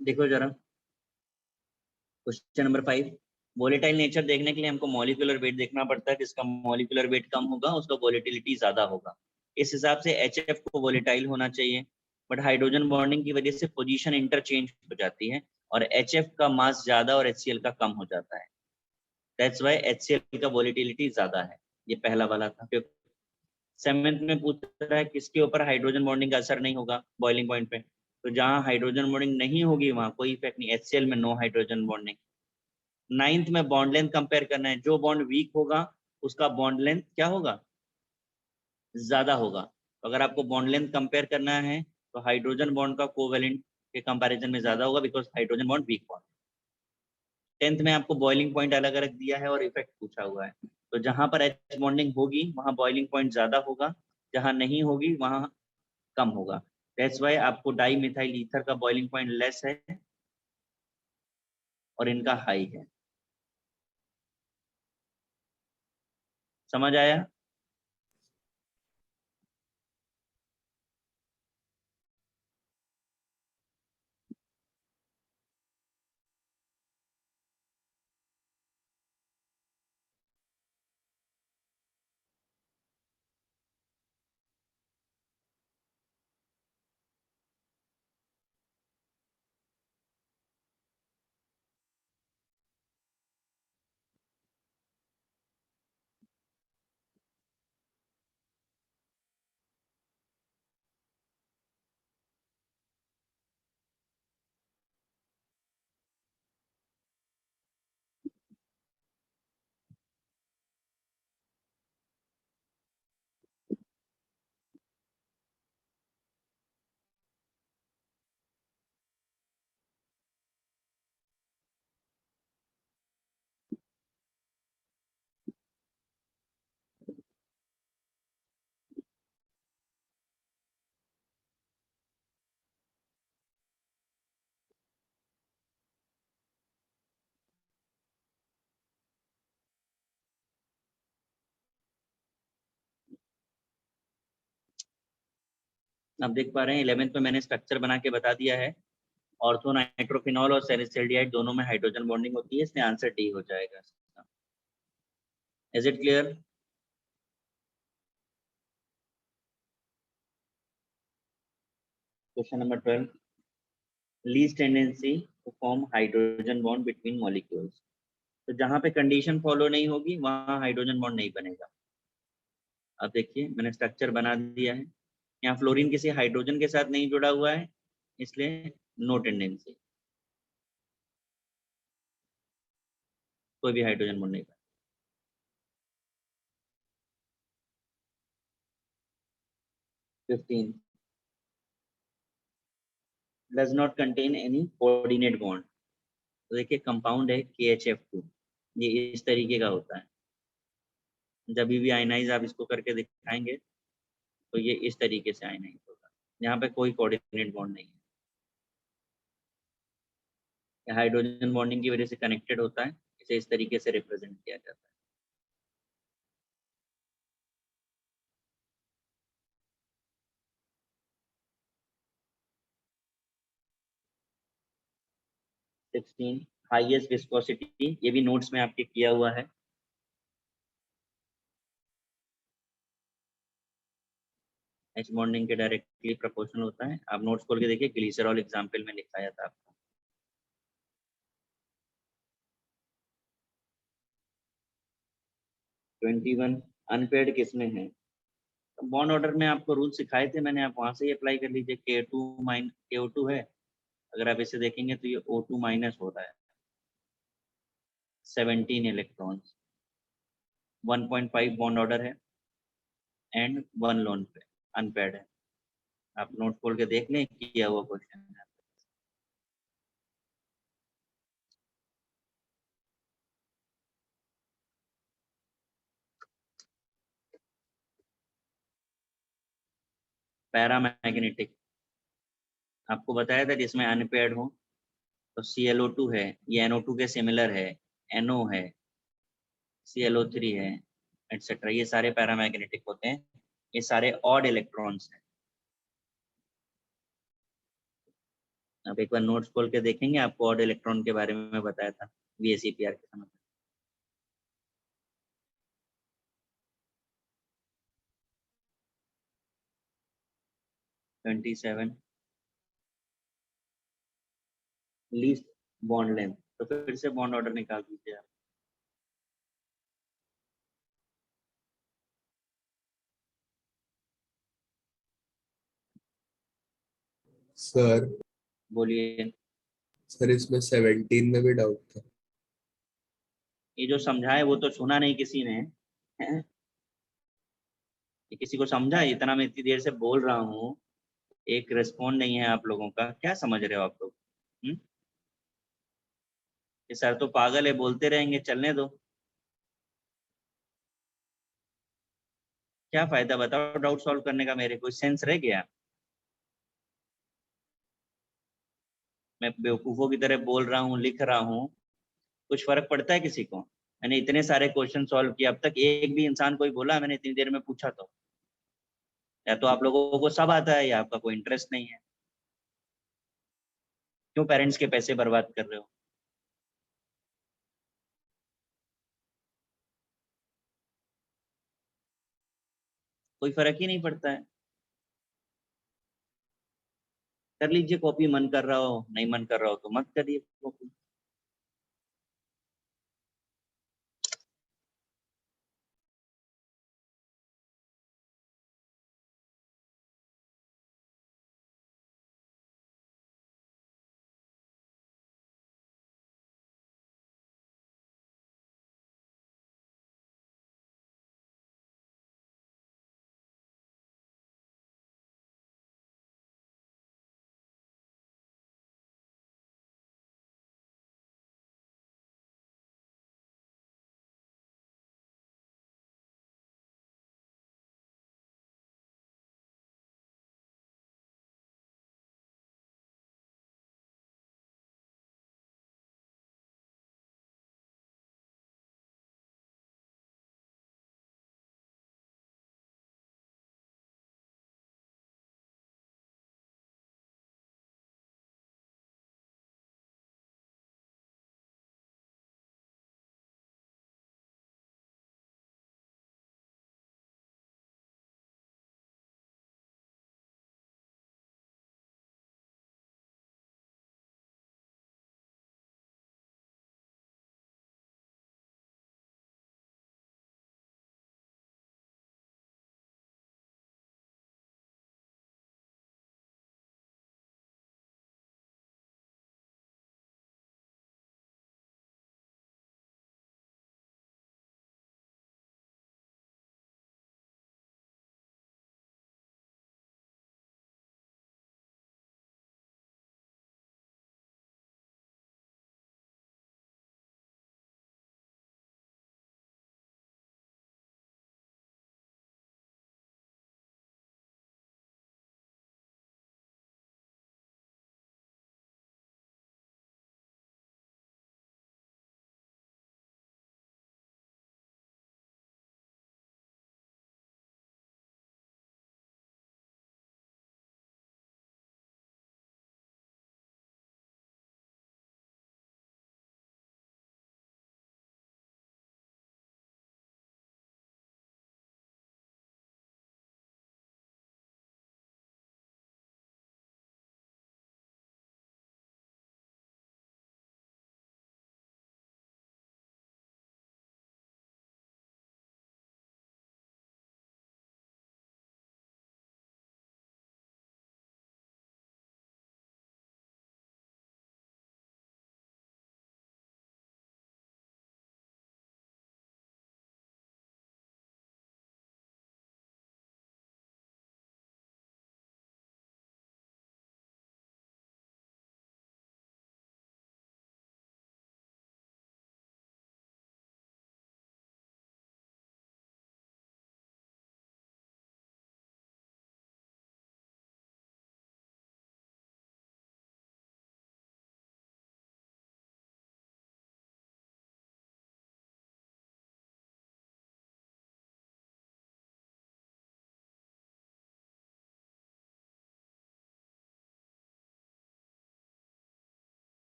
[SPEAKER 1] देखो जरा क्वेश्चन नंबर 5, वोलेटाइल नेचर देखने के लिए हमको मॉलिक्यूलर वेट देखना पड़ता है, जिसका मॉलिक्यूलर वेट कम होगा उसका वोलेटिलिटी ज्यादा होगा। इस हिसाब से HF को वोलेटाइल होना चाहिए, बट हाइड्रोजन बॉन्डिंग की वजह से पोजीशन इंटरचेंज हो जाती है और HF का मास ज्यादा और HCl का कम हो जाता है। दैट्स व्हाई HCl का वोलेटिलिटी ज्यादा है। ये पहला वाला था। 7th में पूछ रहा है किसके ऊपर हाइड्रोजन बॉन्डिंग का असर नहीं होगा बॉइलिंग पॉइंट पे, तो जहां हाइड्रोजन बॉन्डिंग नहीं होगी वहां कोई इफेक्ट नहीं, HCl में नो हाइड्रोजन बॉन्डिंग। 9th में बॉन्ड लेंथ कंपेयर करना है, जो बॉन्ड वीक होगा उसका बॉन्ड लेंथ क्या होगा, ज्यादा होगा। तो अगर आपको बॉन्ड लेंथ कंपेयर करना है तो हाइड्रोजन बॉन्ड का कोवेलेंट के कंपैरिजन में ज्यादा होगा, because hydrogen bond weak bond. 10th में आपको बॉइलिंग पॉइंट अलग अलग दिया है और इफेक्ट पूछा हुआ है, तो जहां पर H बॉन्डिंग होगी वहां बॉइलिंग पॉइंट ज्यादा होगा, जहां नहीं होगी वहां कम होगा। दैट्स व्हाई आपको डाई मिथाइल ईथर का बॉइलिंग पॉइंट लेस है और इनका हाई है। समझ आया? आप देख पा रहे हैं 11th में मैंने स्ट्रक्चर बना के बता दिया है। ऑर्थो नाइट्रोफिनॉल और सैलिसिल्डिहाइड दोनों में हाइड्रोजन बॉन्डिंग होती है, इसलिए आंसर डी हो जाएगा। Is it clear? Question number 12, least tendency to form hydrogen bond between molecules. तो जहां पे कंडीशन फॉलो नहीं होगी वहां हाइड्रोजन बॉन्ड नहीं बनेगा। अब देखिए मैंने स्ट्रक्चर बना दिया है, यहाँ फ्लोरीन किसी हाइड्रोजन के साथ नहीं जुड़ा हुआ है, इसलिए नो टेंडेंसी, कोई भी हाइड्रोजन बॉन्ड नहीं बनेगा। 15, does not contain any coordinate bond. तो देखिए कंपाउंड है KHF2, ये इस तरीके का होता है। जब भी आयनाइज आप इसको करके दिखाएंगे तो ये इस तरीके से आयनाइज होगा, यहाँ पे कोई कोऑर्डिनेट बॉन्ड नहीं है। हाइड्रोजन बॉन्डिंग की वजह से कनेक्टेड होता है, इसे इस तरीके से रिप्रेजेंट किया जाता है। हाईएस्ट विस्कोसिटी, ये भी नोट्स में आपके किया हुआ है। H बॉन्डिंग के डायरेक्टली प्रोपोर्शनल होता है। आप नोट्स खोल के देखिए, ग्लिसरॉल एग्जाम्पल में लिखाया था आपको। वन अनपेयर्ड किसमें है? बॉन्ड ऑर्डर में आपको रूल सिखाए थे मैंने, आप वहां से ही अप्लाई कर लीजिए। KO2 है, अगर आप इसे देखेंगे तो ये O2 माइनस हो रहा है, 17 इलेक्ट्रॉन्स, 1.5 बॉन्ड ऑर्डर है एंड 1 लोन पे अनपेयर्ड है। आप नोट खोल के देख लें, किया हुआ क्वेश्चन है। पैरामैग्नेटिक आपको बताया था, जिसमें अनपेयर्ड हो तो ClO2 है, ये NO2 के सिमिलर है, NO है, ClO3 है, एटसेट्रा। ये सारे पैरामैग्नेटिक होते हैं, ये सारे ऑड इलेक्ट्रॉन्स हैं। आप एक बार नोट्स खोल के देखेंगे, आपको ऑड इलेक्ट्रॉन के बारे में मैं बताया था VSEPR के समय। Twenty seven least bond length, तो फिर से बॉन्ड ऑर्डर निकाल दीजिए आप।
[SPEAKER 4] सर
[SPEAKER 1] बोलिए।
[SPEAKER 4] सर इसमें 17 में भी डाउट था।
[SPEAKER 1] ये जो समझाए वो तो सुना नहीं किसी ने, हैं? ये किसी को समझा? इतना मैं इतनी देर से बोल रहा हूँ, एक रिस्पॉन्ड नहीं है आप लोगों का। क्या समझ रहे हो आप लोग? ये सर तो पागल है, बोलते रहेंगे, चलने दो। क्या फायदा बताओ डाउट सॉल्व करने का? मेरे कोई सेंस रह गया? मैं बेवकूफों की तरह बोल रहा हूँ, लिख रहा हूँ, कुछ फर्क पड़ता है किसी को? मैंने इतने सारे क्वेश्चन सॉल्व किए, अब तक एक भी इंसान कोई बोला मैंने इतनी देर में पूछा तो? या तो आप लोगों को सब आता है या आपका कोई इंटरेस्ट नहीं है। क्यों पेरेंट्स के पैसे बर्बाद कर रहे हो? कोई फर्क ही नहीं पड़ता है। कर लीजिए कॉपी, मन कर रहा हो, नहीं मन कर रहा हो तो मत करिए कॉपी।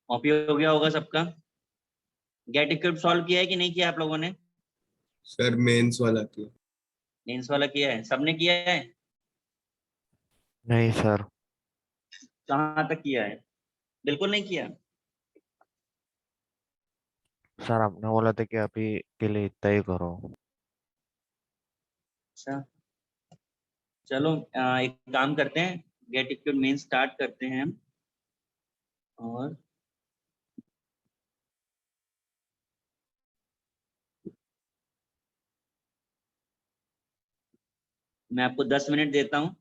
[SPEAKER 1] कॉपी हो गया होगा सबका? गेट इक्विप सॉल्व किया है कि नहीं किया आप लोगों ने?
[SPEAKER 4] सर मेंस वाला किया।
[SPEAKER 1] मेंस वाला किया है? सबने किया है?
[SPEAKER 5] नहीं सर।
[SPEAKER 1] कहाँ तक किया है? बिल्कुल नहीं किया?
[SPEAKER 5] सर आपने बोला था कि अभी के लिए इतना ही करो।
[SPEAKER 1] अच्छा चलो, एक काम करते हैं, गेट इक्विप मेंस स्टार्ट करते हैं हम। और मैं आपको 10 मिनट देता हूँ,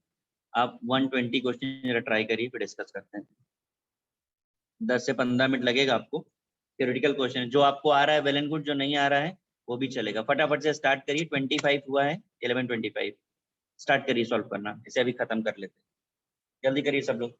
[SPEAKER 1] आप 120 क्वेश्चन जरा ट्राई करिए, फिर डिस्कस करते हैं। 10 से 15 मिनट लगेगा आपको। थ्योरेटिकल क्वेश्चन जो आपको आ रहा है वेल एंड गुड, जो नहीं आ रहा है वो भी चलेगा। फटाफट से स्टार्ट करिए, 25 हुआ है, 11:25। स्टार्ट करिए सॉल्व करना, इसे अभी खत्म कर लेते हैं। जल्दी करिए सब लोग।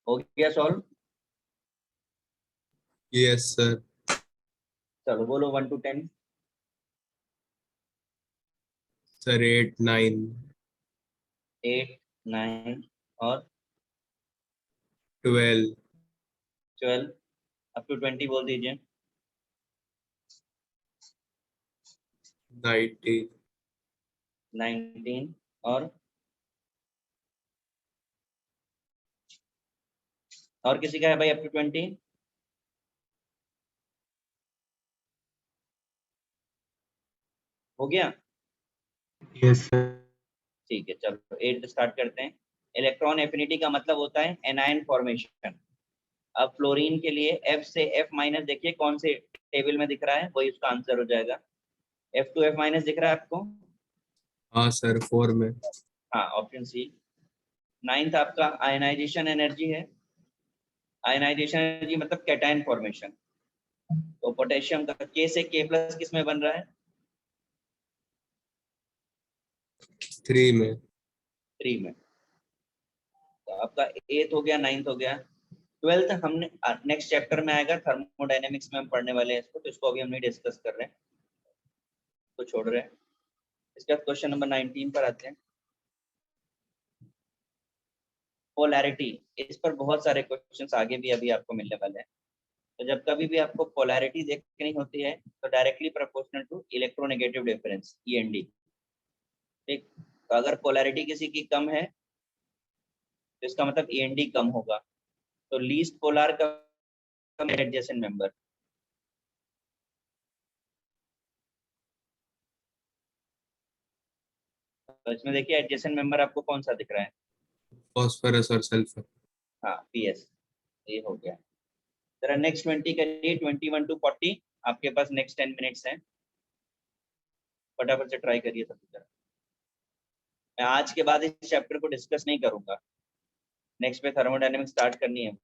[SPEAKER 1] हो गया सॉल्व?
[SPEAKER 4] Yes sir.
[SPEAKER 1] चलो बोलो 1 to 10।
[SPEAKER 4] सर 8 9
[SPEAKER 1] 8 9 और
[SPEAKER 4] 12
[SPEAKER 1] 12 अप टू 20 बोल दीजिए।
[SPEAKER 4] 90
[SPEAKER 1] 19 और किसी का है भाई अप टू 20? हो गया?
[SPEAKER 2] Yes sir.
[SPEAKER 1] ठीक है, चलो 8 स्टार्ट करते हैं। इलेक्ट्रॉन एफिनिटी का मतलब होता है एनायन फॉर्मेशन। अब फ्लोरीन के लिए F से F माइनस देखिए कौन से टेबल में दिख रहा है, वही उसका आंसर हो जाएगा। F2 F माइनस दिख रहा है आपको?
[SPEAKER 4] हाँ सर 4 में।
[SPEAKER 1] हाँ, ऑप्शन सी। 9th आपका आयनाइजेशन एनर्जी है। आयनाइजेशन एनर्जी मतलब कैटायन फॉर्मेशन। तो पोटेशियम का K से K प्लस किस में बन रहा है?
[SPEAKER 4] 3 में।
[SPEAKER 1] 3 में। तो आपका 8th हो गया, 9th हो गया। 12th हमने नेक्स्ट चैप्टर में आएगा, थर्मोडायनेमिक्स में हम पढ़ने वाले हैं इसको, तो इसको अभी हम नहीं डिस्कस कर रहे हैं, तो छोड़ रहे हैं। इसके बाद क्वेश्चन नंबर 19 पर आते हैं। पोलैरिटी, इस पर बहुत सारे क्वेश्चंस आगे भी अभी आपको मिलने वाले हैं। तो जब कभी भी आपको पोलैरिटी देखनी होती है तो directly proportional to electronegative difference, END। ठीक, तो अगर पोलैरिटी किसी की कम है तो इसका मतलब END कम होगा। तो लीस्ट पोलर का एडजेसेंट मेंबर। तो इसमें देखिए एडजेसेंट मेंबर आपको कौन सा दिख रहा है?
[SPEAKER 4] फॉस्फोरस और सल्फर।
[SPEAKER 1] हाँ, PS। ये हो गया। जरा नेक्स्ट 20 करिए, 21 to 40। आपके पास नेक्स्ट 10 मिनट्स हैं, फटाफट से ट्राई करिए सब जरा। मैं आज के बाद इस चैप्टर को डिस्कस नहीं करूंगा, नेक्स्ट पे थर्मोडायनेमिक्स स्टार्ट करनी है।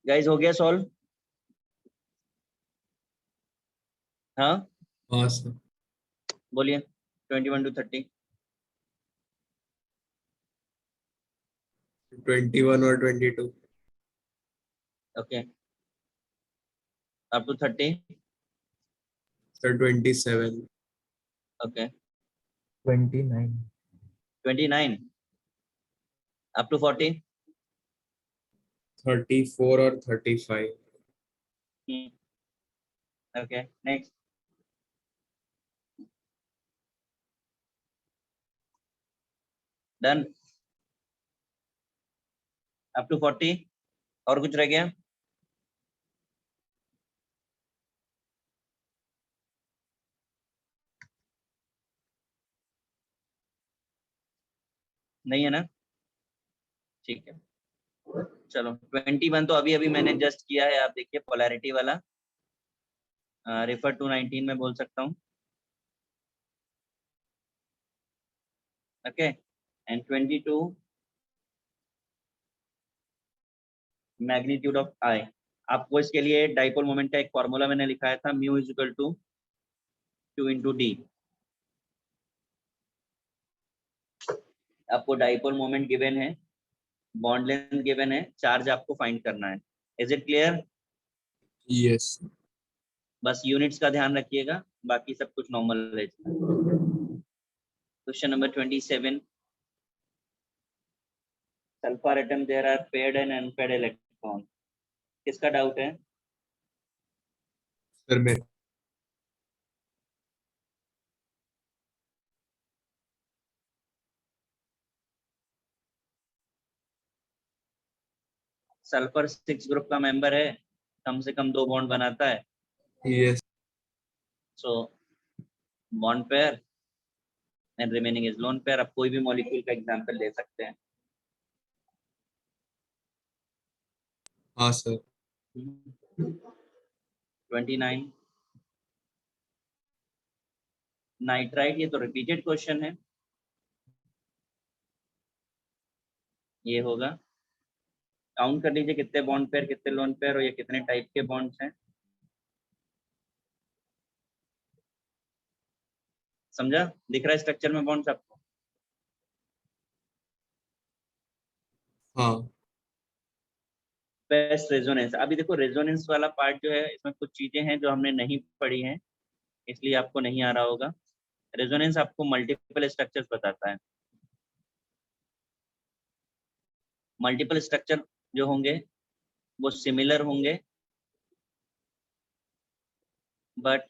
[SPEAKER 1] गाइस हो गया सॉल्व? हाँ
[SPEAKER 4] हाँ सर।
[SPEAKER 1] बोलिए 21 to 30।
[SPEAKER 4] 21 और 22।
[SPEAKER 1] Okay up to 30।
[SPEAKER 4] Sir 27।
[SPEAKER 1] Okay
[SPEAKER 7] 29.
[SPEAKER 1] 29 up to 40।
[SPEAKER 4] 34 और 35।
[SPEAKER 1] Okay next. Done up to 40। और कुछ रह गया? नहीं है ना? ठीक है चलो 21 तो अभी अभी मैंने जस्ट किया है, आप देखिए पोलैरिटी वाला। रेफर टू 19 में बोल सकता हूँ। ओके एंड 22 मैग्नीट्यूड ऑफ आई। आपको इसके लिए डाइपोल मोमेंट का एक फॉर्मूला मैंने लिखाया था, mu is equal to 2 into D. आपको डाइपोल मोमेंट गिवन है, बॉन्ड लेंथ गिवन है, चार्ज आपको फाइंड करना है। Is it clear?
[SPEAKER 4] यस।
[SPEAKER 1] बस यूनिट्स का ध्यान रखिएगा, बाकी सब कुछ नॉर्मल है। Question number 27। Sulphur atom there are paired and unpaired electron. किसका डाउट है?
[SPEAKER 4] सर मैं
[SPEAKER 1] सल्फर 6 ग्रुप का मेंबर है, कम से कम 2 बॉन्ड बनाता है।
[SPEAKER 4] Yes.
[SPEAKER 1] So bond pair and remaining is lone pair. आप कोई भी मॉलिक्यूल का एग्जांपल ले सकते हैं।
[SPEAKER 4] हाँ सर।
[SPEAKER 1] 29 नाइट्राइट, ये तो रिपीटेड क्वेश्चन है। ये होगा, काउंट कर लीजिए कितने बॉन्ड पेयर कितने लोन पेयर और ये कितने टाइप के बॉन्ड्स हैं। समझा? दिख रहा है स्ट्रक्चर में बॉन्ड्स आपको?
[SPEAKER 4] हाँ
[SPEAKER 1] बेस्ट रेजोनेंस। अभी देखो रेजोनेंस वाला पार्ट जो है, इसमें कुछ चीजें हैं जो हमने नहीं पढ़ी हैं, इसलिए आपको नहीं आ रहा होगा। रेजोनेंस आपको मल्टीपल स्ट्रक्चर्स बताता है। मल्टीपल स्ट्रक्चर जो होंगे वो सिमिलर होंगे, बट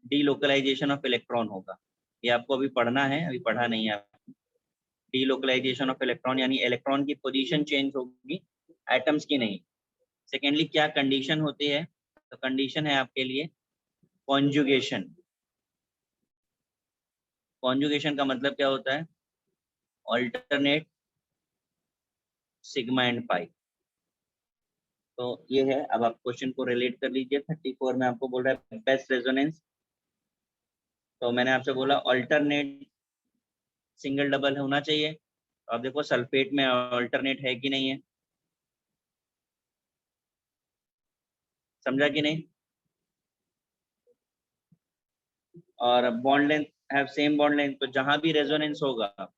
[SPEAKER 1] डीलोकलाइजेशन ऑफ इलेक्ट्रॉन होगा। ये आपको अभी पढ़ना है, अभी पढ़ा नहीं है। डीलोकलाइजेशन ऑफ इलेक्ट्रॉन यानी इलेक्ट्रॉन की पोजीशन चेंज होगी, एटम्स की नहीं। सेकेंडली क्या कंडीशन होती है? तो कंडीशन है आपके लिए कॉन्जुगेशन। कॉन्जुगेशन का मतलब क्या होता है? Alternate sigma and pi. तो ये है। अब आप क्वेश्चन को रिलेट कर लीजिए। 34 में आपको बोल रहा है बेस्ट रेजोनेंस, तो मैंने आपसे बोला ऑल्टरनेट सिंगल डबल होना चाहिए। तो आप देखो सल्फेट में ऑल्टरनेट है कि नहीं है, समझा कि नहीं? और bond length have same bond length, तो जहां भी रेजोनेंस होगा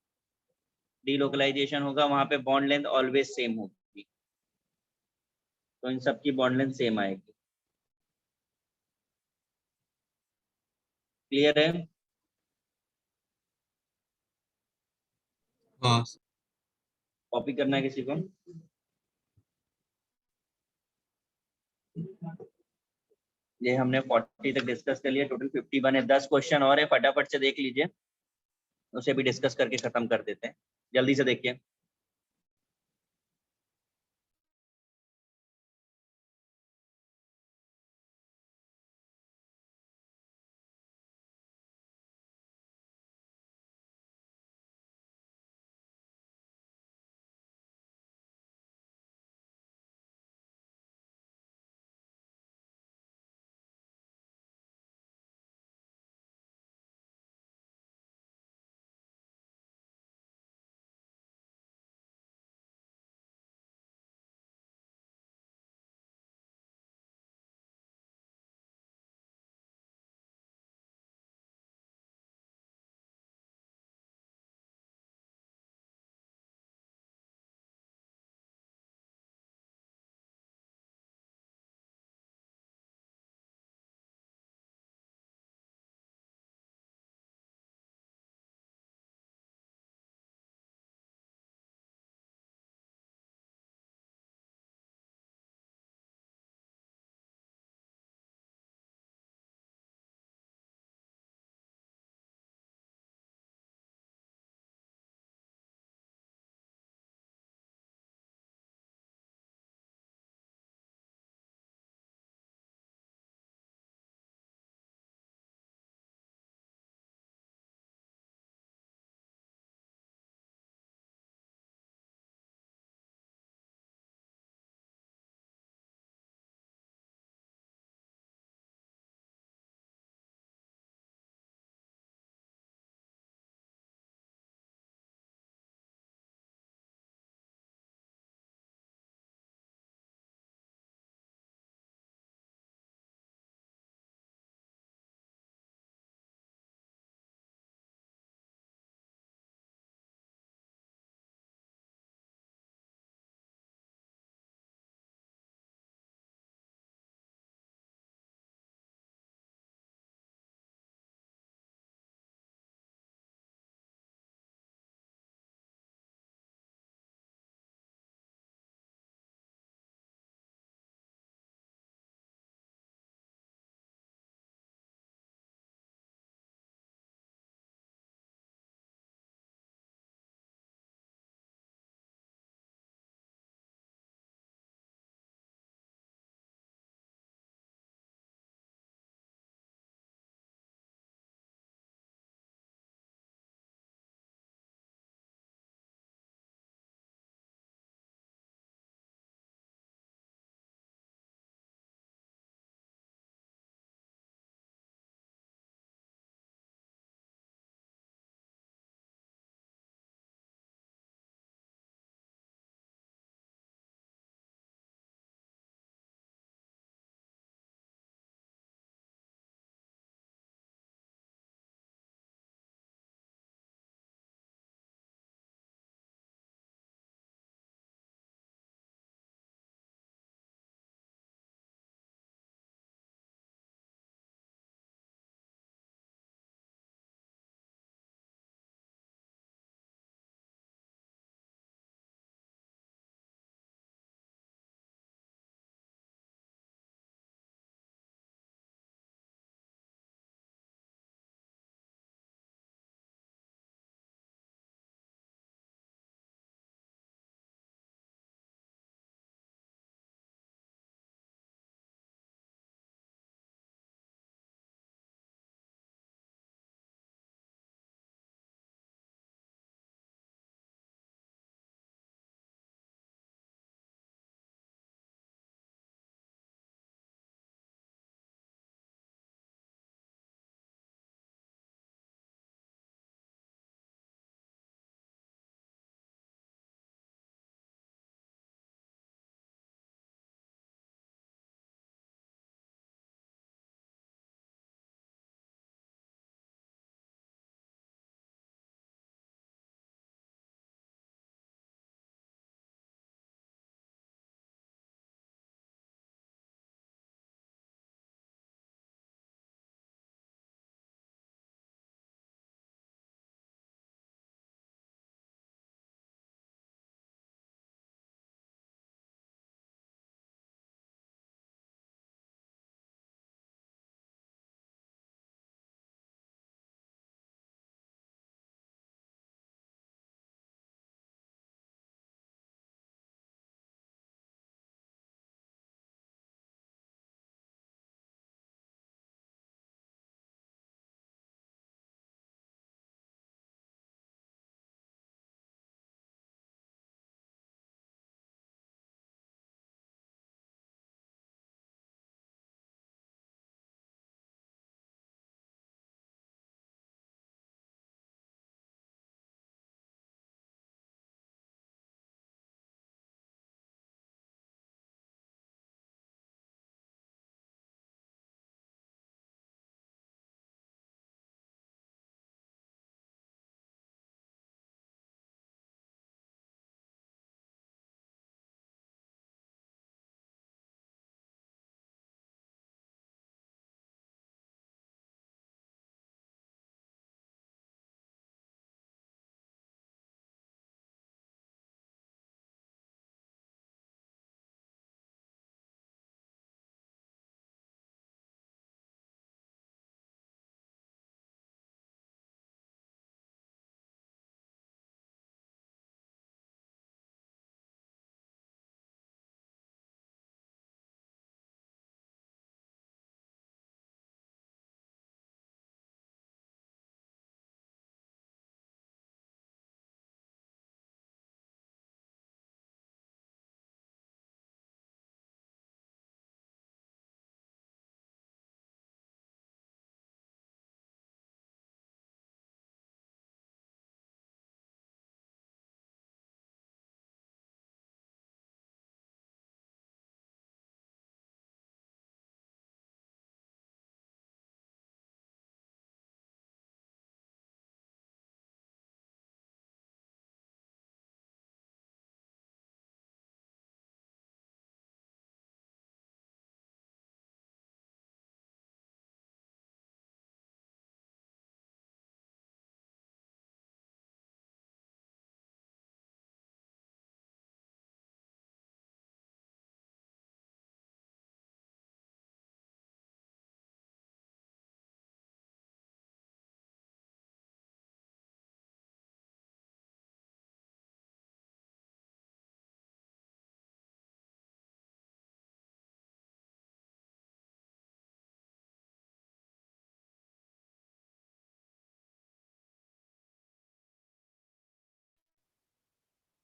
[SPEAKER 1] डीलोकलाइजेशन होगा, वहां पे बॉन्ड लेंथ ऑलवेज सेम होगी। तो इन सब की बॉन्ड लेंथ सेम आएगी। क्लियर है?
[SPEAKER 4] हाँ
[SPEAKER 1] कॉपी करना है किसी को? ये हमने 40 तक डिस्कस कर लिया, टोटल 51 है। 10 क्वेश्चन और है, फटाफट से देख लीजिए, उसे भी डिस्कस करके खत्म कर देते हैं। जल्दी से देखिए।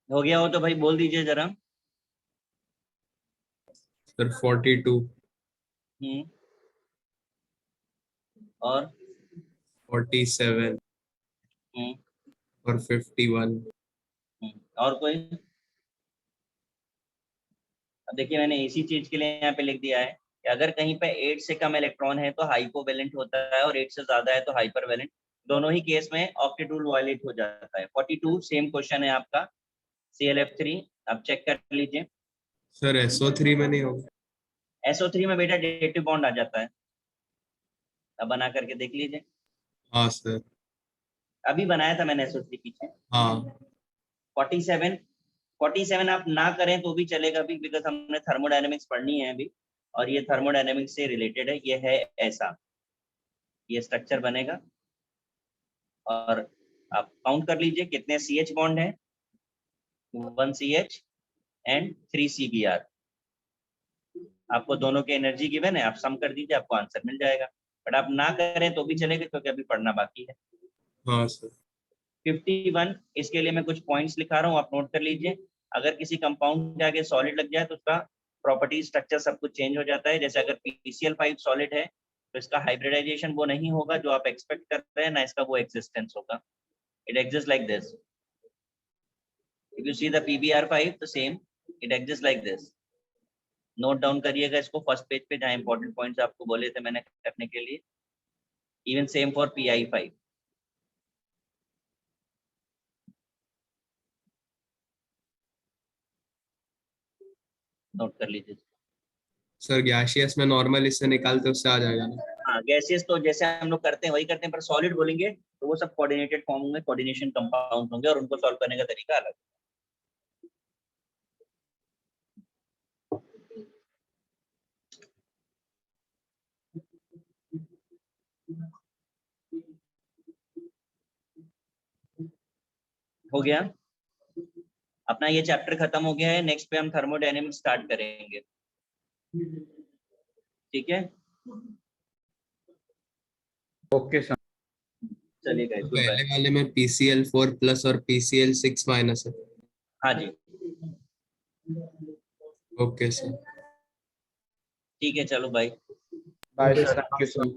[SPEAKER 1] हो गया हो तो भाई बोल दीजिए जरा।
[SPEAKER 4] सर 42,
[SPEAKER 1] और
[SPEAKER 4] 47
[SPEAKER 1] हम्म,
[SPEAKER 4] और 51।
[SPEAKER 1] और कोई? अब देखिए मैंने इसी चीज के लिए यहाँ पे लिख दिया है कि अगर कहीं पे 8 से कम इलेक्ट्रॉन है तो हाइपोवेलेंट होता है, और 8 से ज्यादा है तो हाइपरवेलेंट। दोनों ही केस में ऑक्टेट रूल वायलेट हो जाता है। 42 सेम क्वेश्चन है आपका, ClF3 आप चेक कर लीजिए।
[SPEAKER 4] सर SO3 में नहीं होगा?
[SPEAKER 1] SO3 में बेटा डेटिव बॉन्ड आ जाता है, अब बना करके देख लीजिए।
[SPEAKER 4] हाँ सर।
[SPEAKER 1] अभी बनाया था मैंने SO3 पीछे।
[SPEAKER 4] हाँ
[SPEAKER 1] 47 आप ना करें तो भी चलेगा भी, बिकॉज हमने थर्मोडायनेमिक्स पढ़नी है अभी, और ये थर्मोडायनेमिक्स से रिलेटेड है। ये है ऐसा, ये स्ट्रक्चर बनेगा, और आप काउंट कर लीजिए कितने CH बॉन्ड है, 1 CH एंड 3 CBr। आपको दोनों के एनर्जी गिवन है, आप सम कर दीजिए, आपको आंसर मिल जाएगा। बट आप ना करें तो भी चलेगा क्योंकि अभी पढ़ना बाकी है।
[SPEAKER 4] हाँ सर।
[SPEAKER 1] 51 इसके लिए मैं कुछ पॉइंट्स लिखा रहा हूँ, आप नोट कर लीजिए। अगर किसी कंपाउंड के आगे सॉलिड लग जाए तो उसका प्रॉपर्टी स्ट्रक्चर सब कुछ चेंज हो जाता है। जैसे अगर PCl5 सॉलिड है तो इसका हाइब्रिडाइजेशन वो नहीं होगा जो आप एक्सपेक्ट कर रहे हैं, ना इसका वो एग्जिस्टेंस होगा। It exist like this. If you see the PbR5 the same, it exists like this। Note down करिएगा इसको फर्स्ट पेज पे, जहाँ इंपॉर्टेंट पॉइंट्स आपको बोले थे मैंने करने के लिए। Even same for Pi5। Note कर लीजिए।
[SPEAKER 4] सर गैसियस में नॉर्मल इससे निकालते उससे आ जाएगा ना?
[SPEAKER 1] हाँ गैसेस तो जैसे हम लोग करते हैं वही करते हैं, पर सॉलिड बोलेंगे तो वो सब कोऑर्डिनेटेड फॉर्म होंगे, कोऑर्डिनेशन कंपाउंड होंगे, और उनको सॉल्व करने का तरीका अलग। हो गया अपना ये चैप्टर खत्म हो गया है। नेक्स्ट पे हम थर्मोडायनेमिक्स स्टार्ट करेंगे, ठीक है?
[SPEAKER 3] Okay sir.
[SPEAKER 1] चलिए
[SPEAKER 4] तो
[SPEAKER 1] गुड बाय।
[SPEAKER 4] पहले वाले में PCl4 प्लस और PCl6 माइनस है।
[SPEAKER 1] हाँ जी
[SPEAKER 4] ओके सर।
[SPEAKER 1] ठीक है, चलो bye.
[SPEAKER 3] Bye sir, thank you sir.